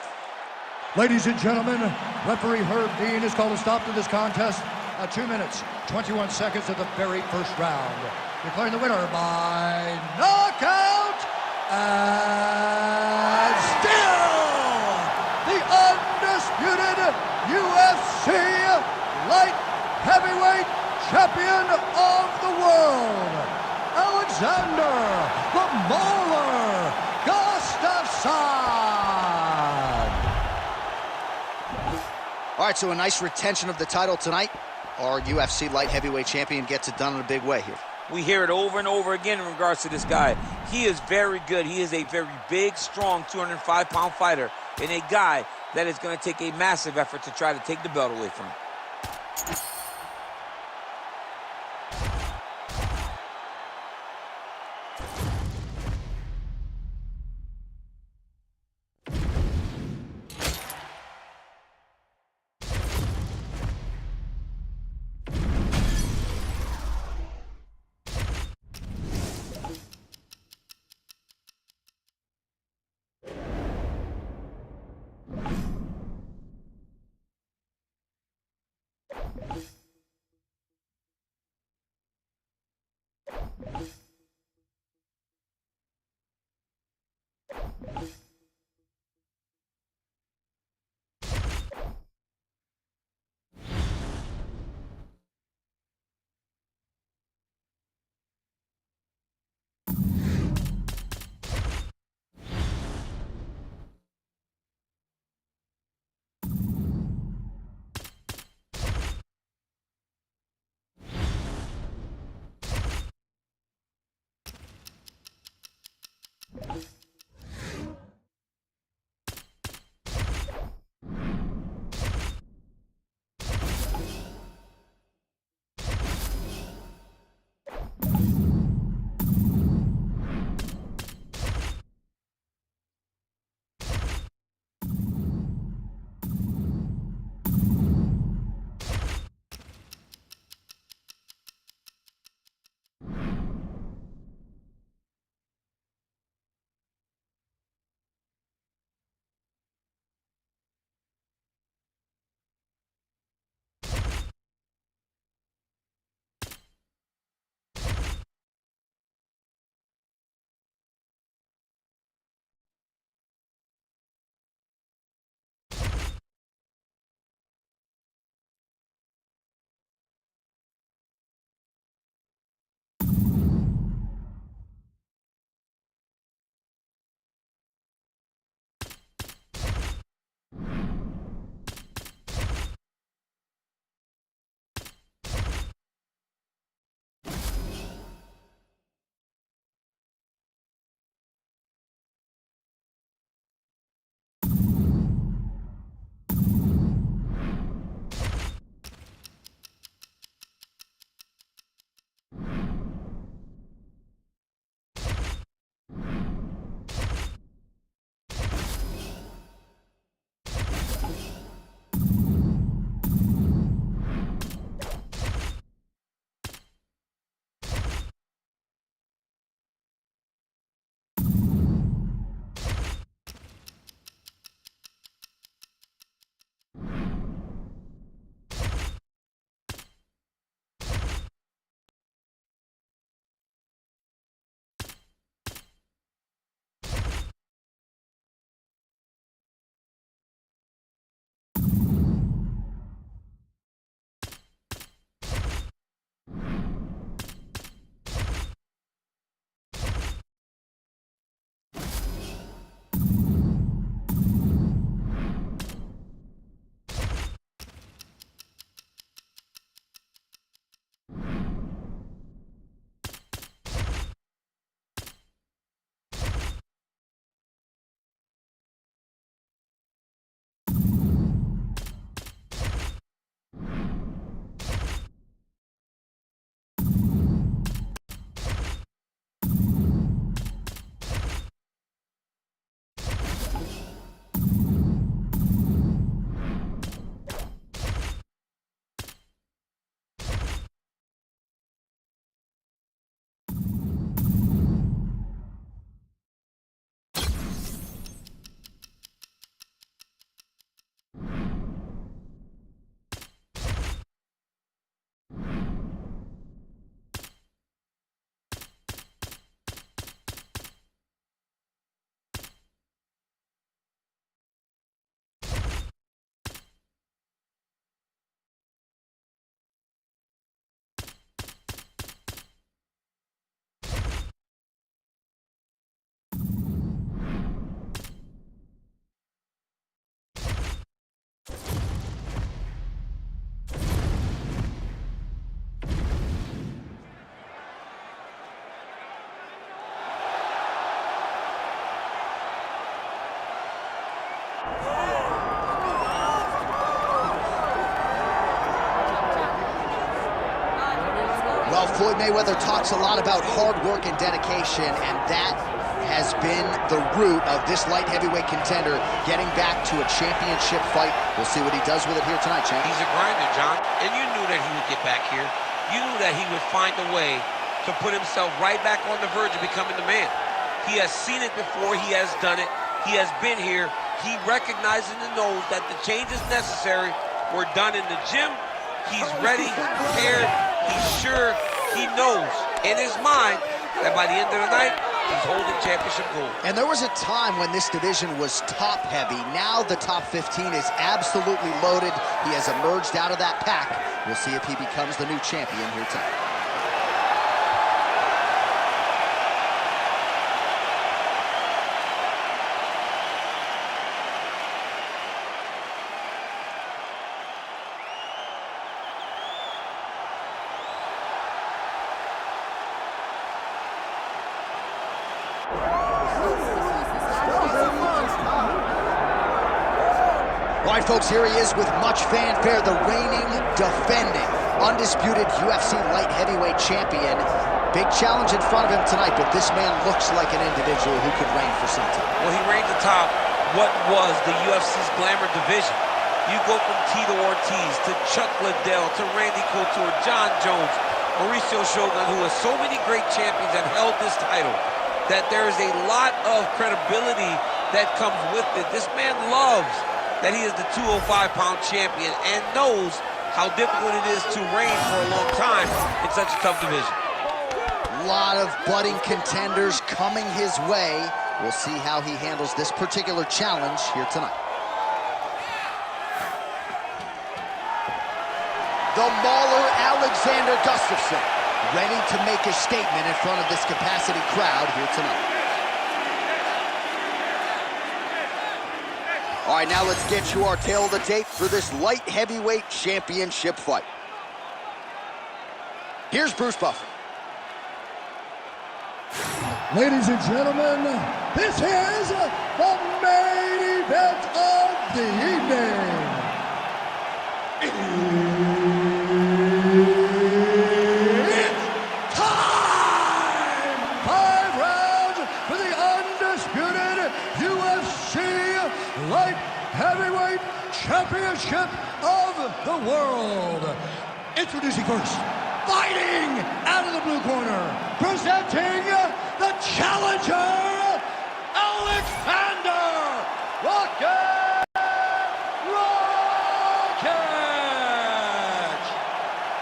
Ladies and gentlemen, referee Herb Dean has called a stop to this contest at 2 minutes, 21 seconds of the very first round. Declaring the winner by knockout, and still the undisputed UFC Light Heavyweight Champion of the world, Alexander the Mauler Gustafsson. All right, so a nice retention of the title tonight. Our UFC Light Heavyweight Champion gets it done in a big way here. We hear it over and over again in regards to this guy. He is very good. He is a very big, strong 205-pound fighter and a guy that is going to take a massive effort to try to take the belt away from him. Well, Floyd Mayweather talks a lot about hard work and dedication, and that has been the root of this light heavyweight contender getting back to a championship fight. We'll see what he does with it here tonight, champ. He's a grinder, John, and you knew that he would get back here. You knew that he would find a way to put himself right back on the verge of becoming the man. He has seen it before. He has done it. He has been here. He recognizes and knows that the changes necessary were done in the gym. He's ready, prepared, he's sure, he knows in his mind that by the end of the night, he's holding championship gold. And there was a time when this division was top-heavy. Now the top 15 is absolutely loaded. He has emerged out of that pack. We'll see if he becomes the new champion here tonight. All right, folks, here he is with much fanfare, the reigning, defending, undisputed UFC Light Heavyweight Champion. Big challenge in front of him tonight, but this man looks like an individual who could reign for some time. Well, he reigned atop what was the UFC's glamour division. You go from Tito Ortiz to Chuck Liddell to Randy Couture, John Jones, Mauricio Shogun, who has so many great champions that held this title, that there is a lot of credibility that comes with it. This man loves that he is the 205-pound champion and knows how difficult it is to reign for a long time in such a tough division. A lot of budding contenders coming his way. We'll see how he handles this particular challenge here tonight. The Mauler Alexander Gustafsson, ready to make a statement in front of this capacity crowd here tonight. All right, now let's get you our tail of the tape for this light heavyweight championship fight. Here's Bruce Buffer. Ladies and gentlemen, this is the main event of the evening. It's time! 5 rounds for the undisputed UFC Light Heavyweight Championship of the world. Introducing first, fighting out of the blue corner, presenting the challenger, Alexander Rocket!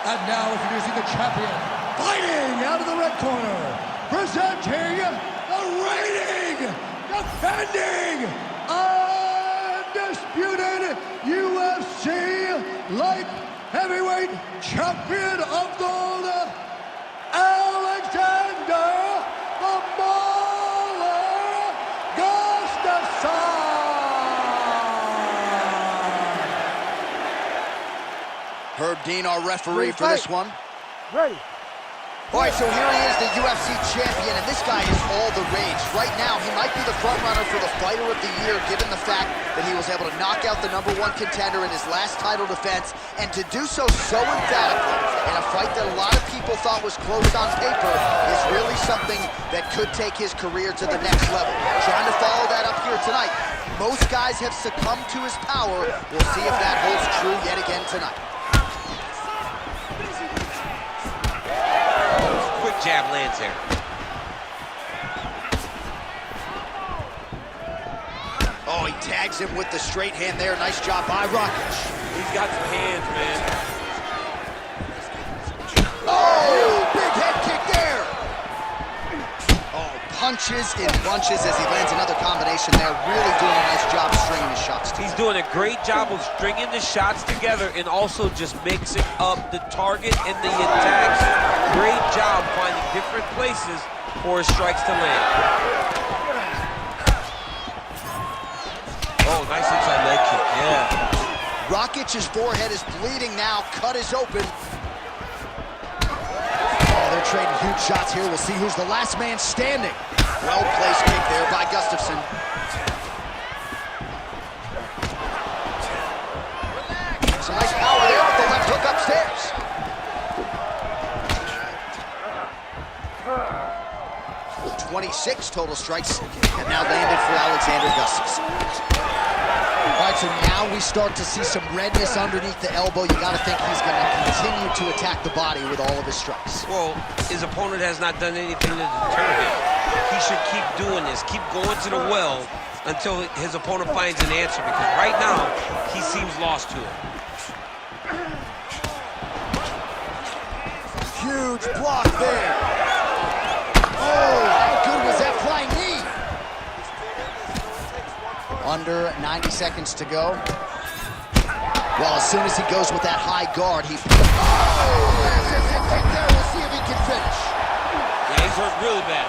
And now introducing the champion, fighting out of the red corner, presenting the reigning, defending, undisputed UFC Light Heavyweight Champion of Gold, Alexander the Mauler Gustafsson. Herb Dean, our referee for this one. Ready. All right, so here he is, the UFC champion, and this guy is all the rage. Right now, he might be the front runner for the Fighter of the Year, given the fact that he was able to knock out the #1 contender in his last title defense, and to do so emphatically in a fight that a lot of people thought was close on paper is really something that could take his career to the next level. Trying to follow that up here tonight. Most guys have succumbed to his power. We'll see if that holds true yet again tonight. Jab lands there. Oh, he tags him with the straight hand there. Nice job by Rockich. He's got some hands, man. Oh, big head kick there. Oh, punches in bunches as he lands another combination there. Really doing a nice job stringing his shots together. He's doing a great job of stringing the shots together and also just mixing up the target and the attacks. Great job finding different places for his strikes to land. Oh, nice inside leg kick, yeah. Rockich's forehead is bleeding now. Cut is open. Oh, they're trading huge shots here. We'll see who's the last man standing. Well-placed kick there by Gustafsson. Some nice power there with the left hook upstairs. Oh, 26 total strikes, and now landed for Alexander Gustafsson. All right, so now we start to see some redness underneath the elbow. You got to think he's going to continue to attack the body with all of his strikes. Well, his opponent has not done anything to deter him. He should keep doing this, keep going to the well until his opponent finds an answer, because right now, he seems lost to it. Huge block there. Under 90 seconds to go. Well, as soon as he goes with that high guard, he... Oh, there's a hit kick there. We'll see if he can finish. Yeah, he's hurt really bad.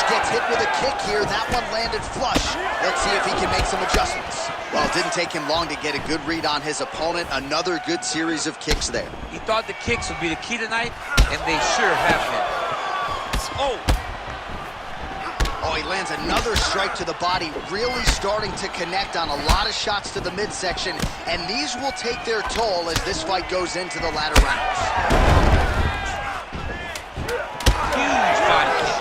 Gets hit with a kick here. That one landed flush. Let's see if he can make some adjustments. Well, it didn't take him long to get a good read on his opponent. Another good series of kicks there. He thought the kicks would be the key tonight, and they sure have been. Oh, he lands another strike to the body, really starting to connect on a lot of shots to the midsection, and these will take their toll as this fight goes into the latter rounds. Huge body kick.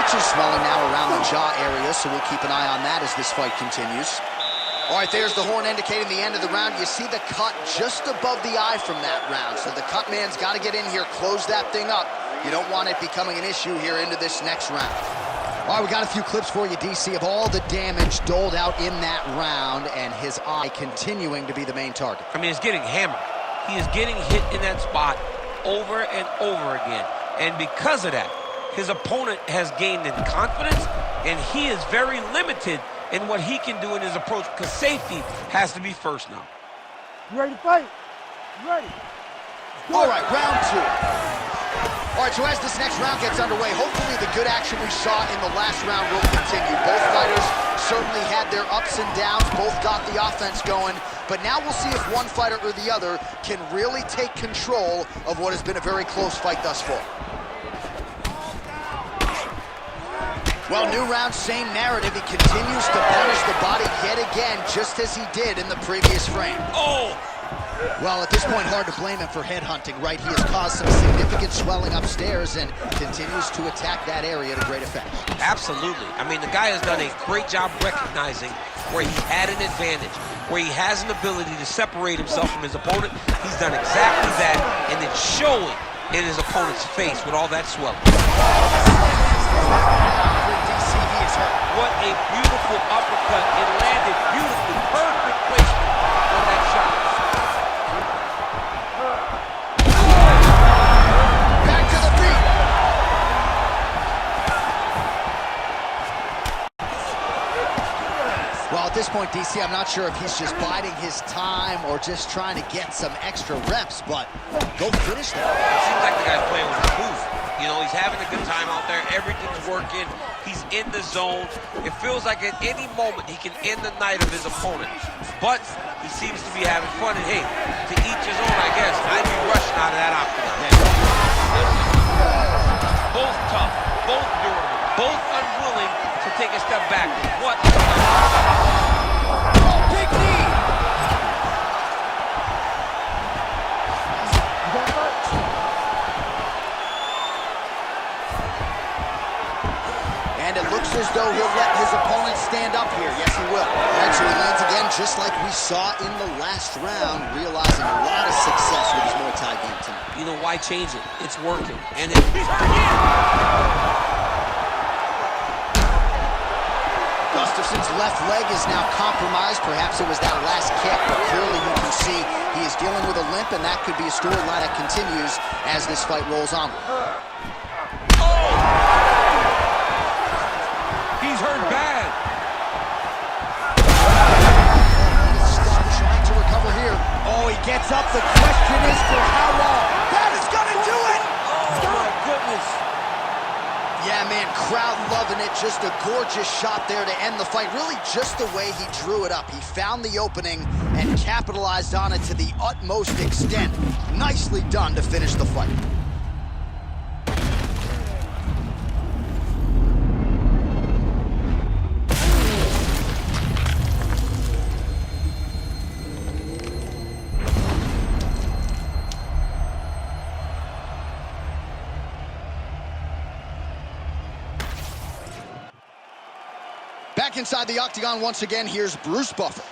Is swelling now around the jaw area, so we'll keep an eye on that as this fight continues. All right, there's the horn indicating the end of the round. You see the cut just above the eye from that round, so the cut man's got to get in here, close that thing up. You don't want it becoming an issue here into this next round. All right, we got a few clips for you, DC, of all the damage doled out in that round, and his eye continuing to be the main target. I mean, he's getting hammered. He is getting hit in that spot over and over again, and because of that, his opponent has gained in confidence, and he is very limited in what he can do in his approach, because safety has to be first now. You ready to fight? You ready? All right, round two. All right, so as this next round gets underway, hopefully the good action we saw in the last round will continue. Both fighters certainly had their ups and downs, both got the offense going, but now we'll see if one fighter or the other can really take control of what has been a very close fight thus far. Well, new round, same narrative. He continues to punish the body yet again, just as he did in the previous frame. Oh! Well, at this point, hard to blame him for headhunting, right? He has caused some significant swelling upstairs and continues to attack that area to great effect. Absolutely. I mean, the guy has done a great job recognizing where he had an advantage, where he has an ability to separate himself from his opponent. He's done exactly that, and it's showing in his opponent's face with all that swelling. What a beautiful uppercut. It landed beautifully. Perfect placement on that shot. Back to the feet. Well, at this point, DC, I'm not sure if he's just biding his time or just trying to get some extra reps, but go finish that. It seems like the guy's playing with his booth. You know, he's having a good time out there. Everything's working. He's in the zone. It feels like at any moment he can end the night of his opponent. But he seems to be having fun. And hey, to each his own, I guess. I'd be rushing out of that octagon. Both tough, both durable, both unwilling to take a step back. What? Oh, big knee. And it looks as though he'll let his opponent stand up here. Yes, he will. All right, so he lands again, just like we saw in the last round, realizing a lot of success with his Muay Thai game tonight. You know, why change it? It's working. And it... Gustafson's left leg is now compromised. Perhaps it was that last kick, but clearly you can see he is dealing with a limp, and that could be a storyline that continues as this fight rolls on. He's hurt bad. Stop trying to recover here. Oh, he gets up. The question is for how long? That is gonna do it! Oh, my goodness. Yeah, man, crowd loving it. Just a gorgeous shot there to end the fight. Really just the way he drew it up. He found the opening and capitalized on it to the utmost extent. Nicely done to finish the fight. Back inside the octagon once again, here's Bruce Buffer.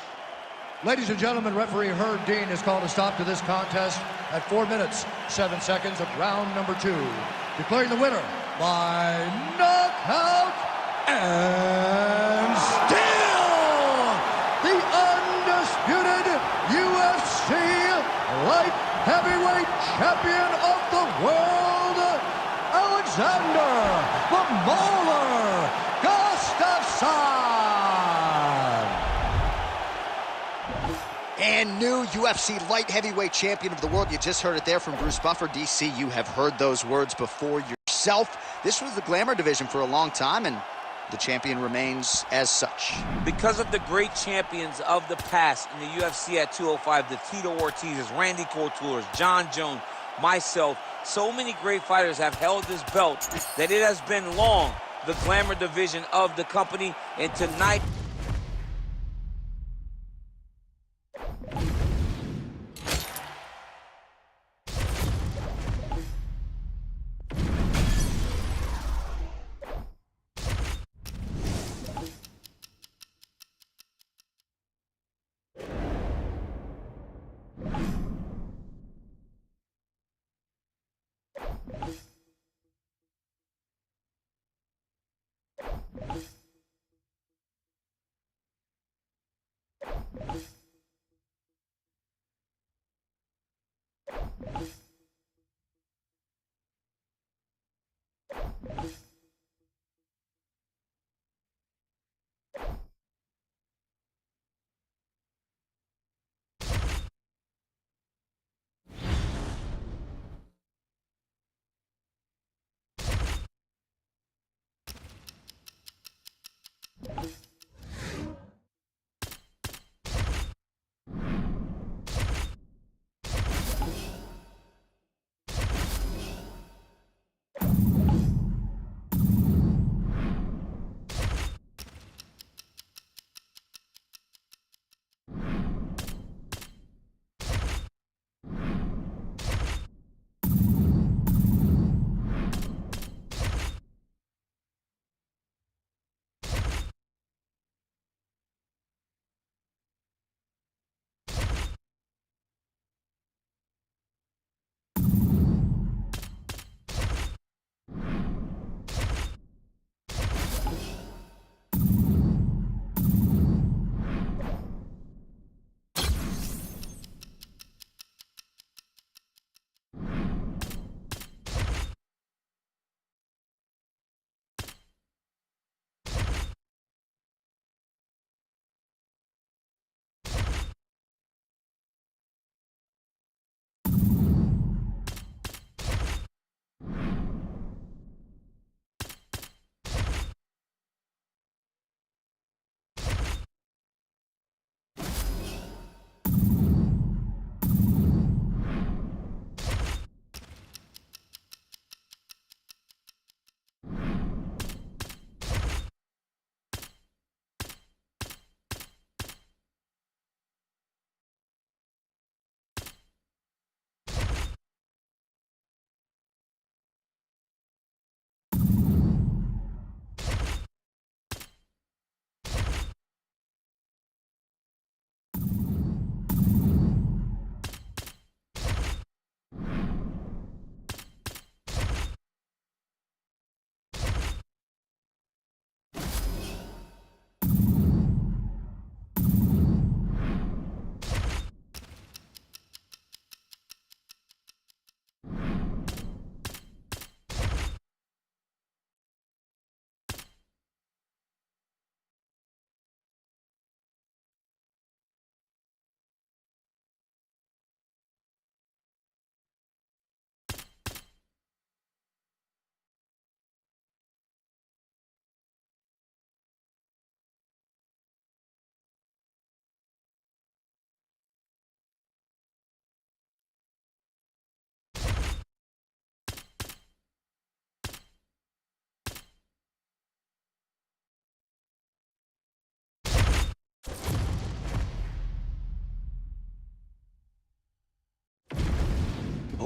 Ladies and gentlemen, referee Herb Dean has called a stop to this contest at 4 minutes, 7 seconds of round number 2. Declaring the winner by knockout and still the undisputed heavyweight champion of the world, Alexander the Mauler Gustafsson. And new UFC Light Heavyweight Champion of the world. You just heard it there from Bruce Buffer. DC, you have heard those words before yourself. This was the glamour division for a long time, and the champion remains as such. Because of the great champions of the past in the UFC at 205, the Tito Ortiz's, Randy Couture's, John Jones, myself, so many great fighters have held this belt that it has been long the glamour division of the company, and tonight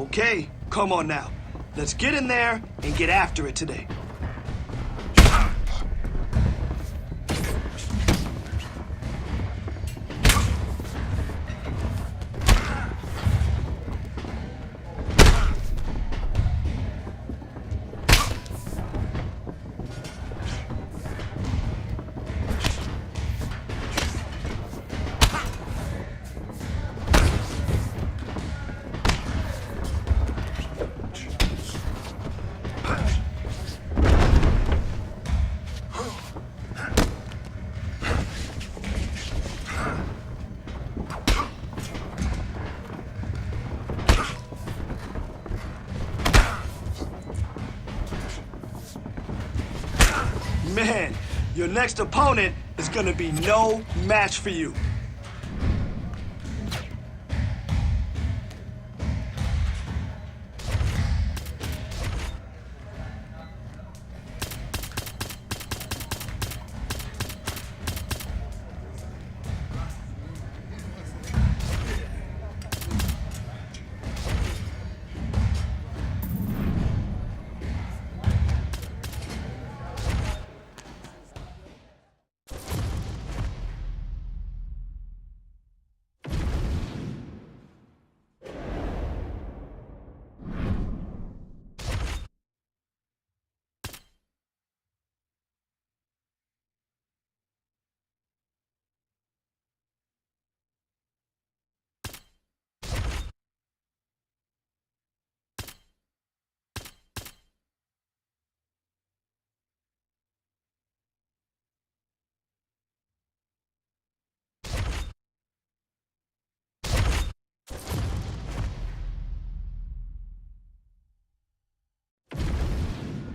Okay, come on now. Let's get in there and get after it today. Man, your next opponent is gonna be no match for you.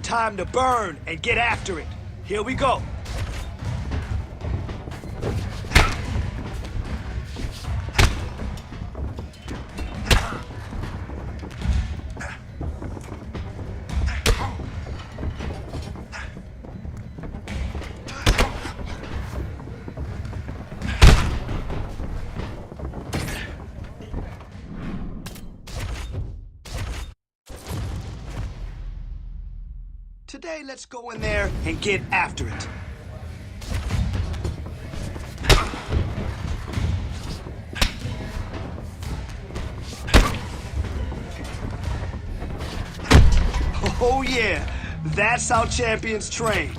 Time to burn and get after it. Here we go. Today, let's go in there and get after it. Oh yeah, that's how champions train.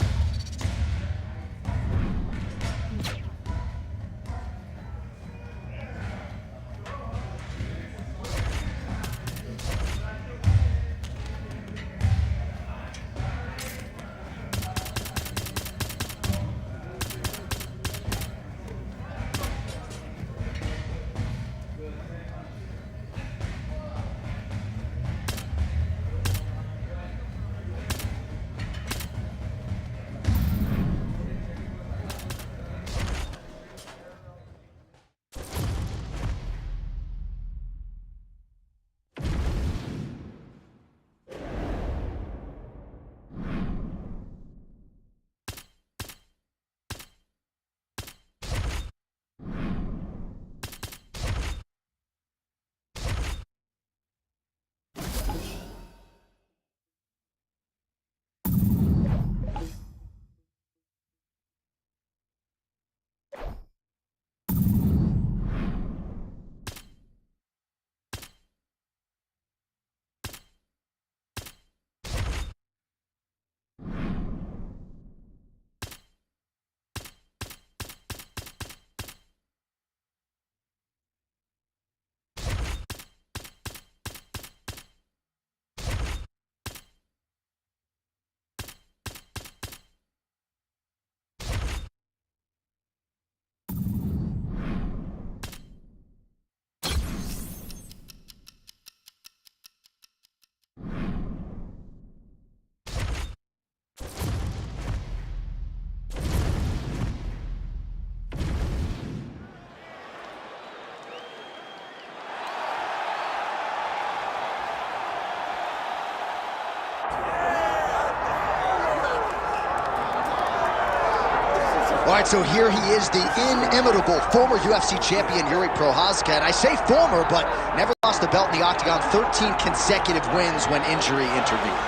All right, so here he is, the inimitable former UFC champion, Yuri Prochazka. And I say former, but never lost the belt in the Octagon, 13 consecutive wins when injury intervened.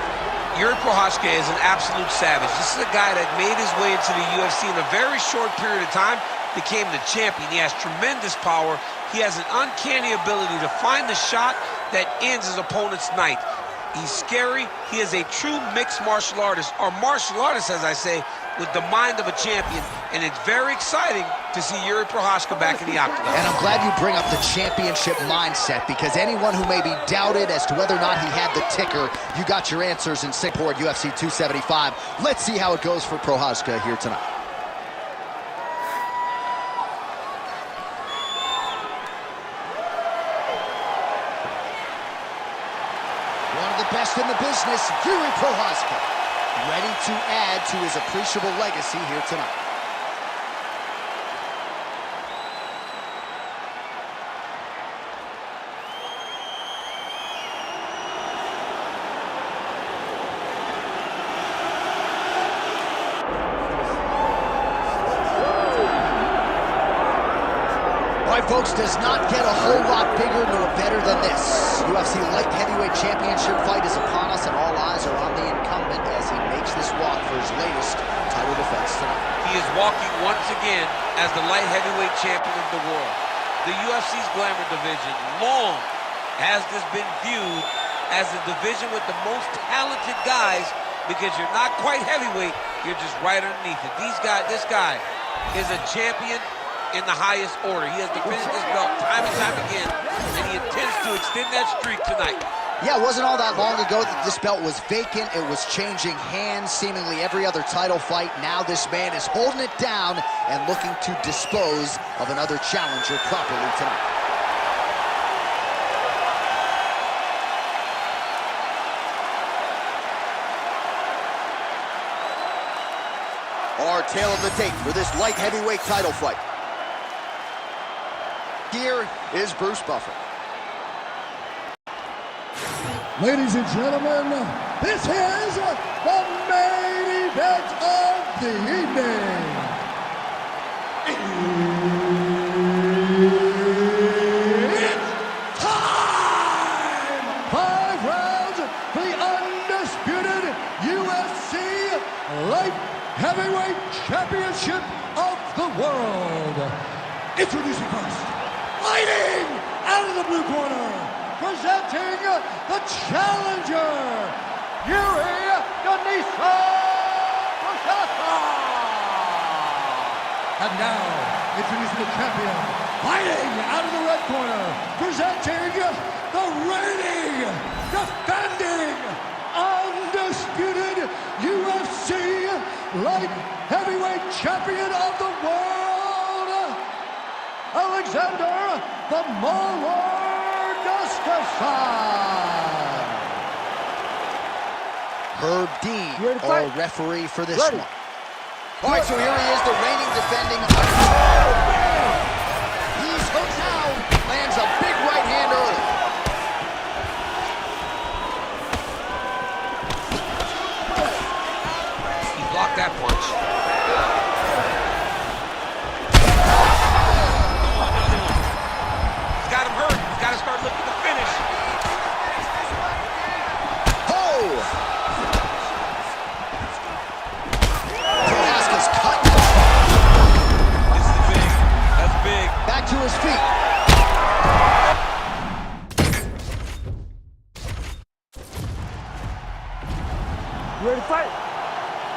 Yuri Prochazka is an absolute savage. This is a guy that made his way into the UFC in a very short period of time, became the champion. He has tremendous power. He has an uncanny ability to find the shot that ends his opponent's night. He's scary. He is a true mixed martial artist, or martial artist, as I say, with the mind of a champion. And it's very exciting to see Yuri Prochazka back in the Octagon. And I'm glad you bring up the championship mindset, because anyone who may be doubted as to whether or not he had the ticker, you got your answers in Singapore at UFC 275. Let's see how it goes for Prochazka here tonight. One of the best in the business, Yuri Prochazka. ready to add to his appreciable legacy here tonight. Folks, does not get a whole lot bigger nor better than this. UFC Light Heavyweight Championship fight is upon us, and all eyes are on the incumbent as he makes this walk for his latest title defense tonight. He is walking once again as the Light Heavyweight Champion of the world. The UFC's Glamour division long has this been viewed as the division with the most talented guys, because you're not quite heavyweight, you're just right underneath it. This guy is a champion in the highest order. He has defended this belt time and time again, and he intends to extend that streak tonight. Yeah, it wasn't all that long ago that this belt was vacant. It was changing hands seemingly every other title fight. Now this man is holding it down and looking to dispose of another challenger properly tonight. Our tale of the tape for this light heavyweight title fight. Here is Bruce Buffer. Ladies and gentlemen, this is the main event of the evening. It's time! 5 rounds for the undisputed UFC Light Heavyweight Championship of the world. Introducing first, fighting out of the blue corner, presenting the challenger, Yuri Denisa Prochazka. And now, introducing the champion, fighting out of the red corner, presenting the reigning, defending, undisputed UFC Light Heavyweight Champion of the world, Alexander the Mauler Gustafsson. Herb Dean, our referee for this one. All right, so here he is, the reigning defending. He's hooked now, lands a big right hand early. He blocked that punch. He's got him hurt. He's got to start looking to finish. Prochazka's cut. This is big. That's big. Back to his feet. You ready to fight?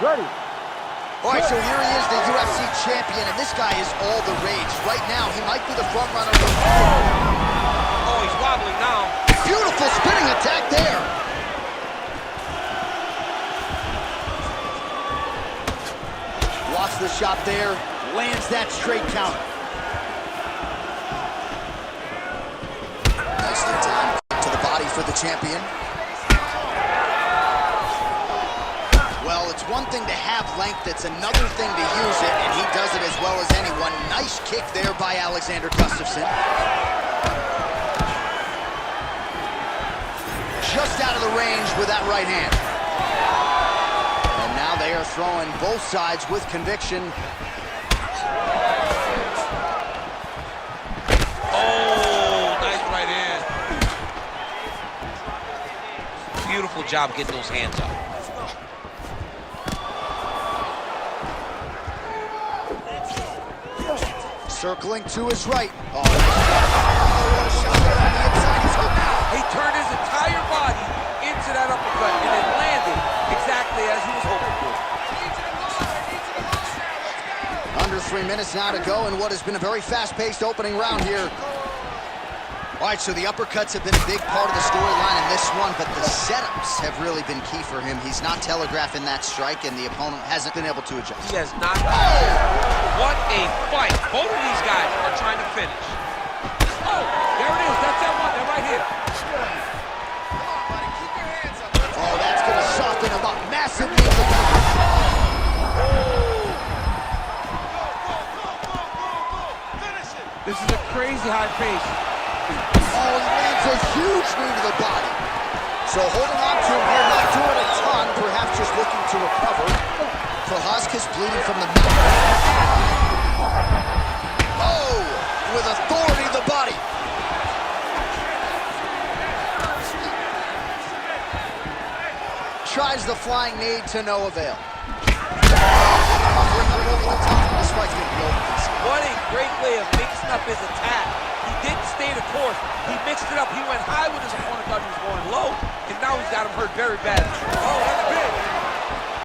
Ready. All right, so here he is, the UFC champion, and this guy is all the rage. Right now, he might be the front runner. Oh, he's wobbling now. Beautiful spinning attack there. Blocks the shot there, lands that straight counter. Nicely timed to the body for the champion. Well, it's one thing to have length, it's another thing to use it, and he does it as well as anyone. Nice kick there by Alexander Gustafsson. Just out of the range with that right hand. And now they are throwing both sides with conviction. Oh, nice right hand. Beautiful job getting those hands up. Circling to his right. Oh, nice shot there on the inside. He's hooked now. He turned his entire body into that uppercut and it landed exactly as he was hoping for. Under 3 minutes now to go in what has been a very fast-paced opening round here. All right, so the uppercuts have been a big part of the storyline in this one, but the setups have really been key for him. He's not telegraphing that strike, and the opponent hasn't been able to adjust. He has not. What a fight. Both of these guys are trying to finish. Oh, there it is. That's that one. They're right here. Oh, that's going to soften him up massively. This is a crazy high pace. Oh, he lands a huge knee to the body. So holding on to him here, not doing a ton, perhaps just looking to recover. Prochazka's bleeding from the mouth. Oh, with authority to the body. Tries the flying knee to no avail. This fight's gonna be over. What a great way of mixing up his attack. He didn't stay the course. He mixed it up. He went high with his opponent, thought he was going low, and now he's got him hurt very badly. Oh, that's big.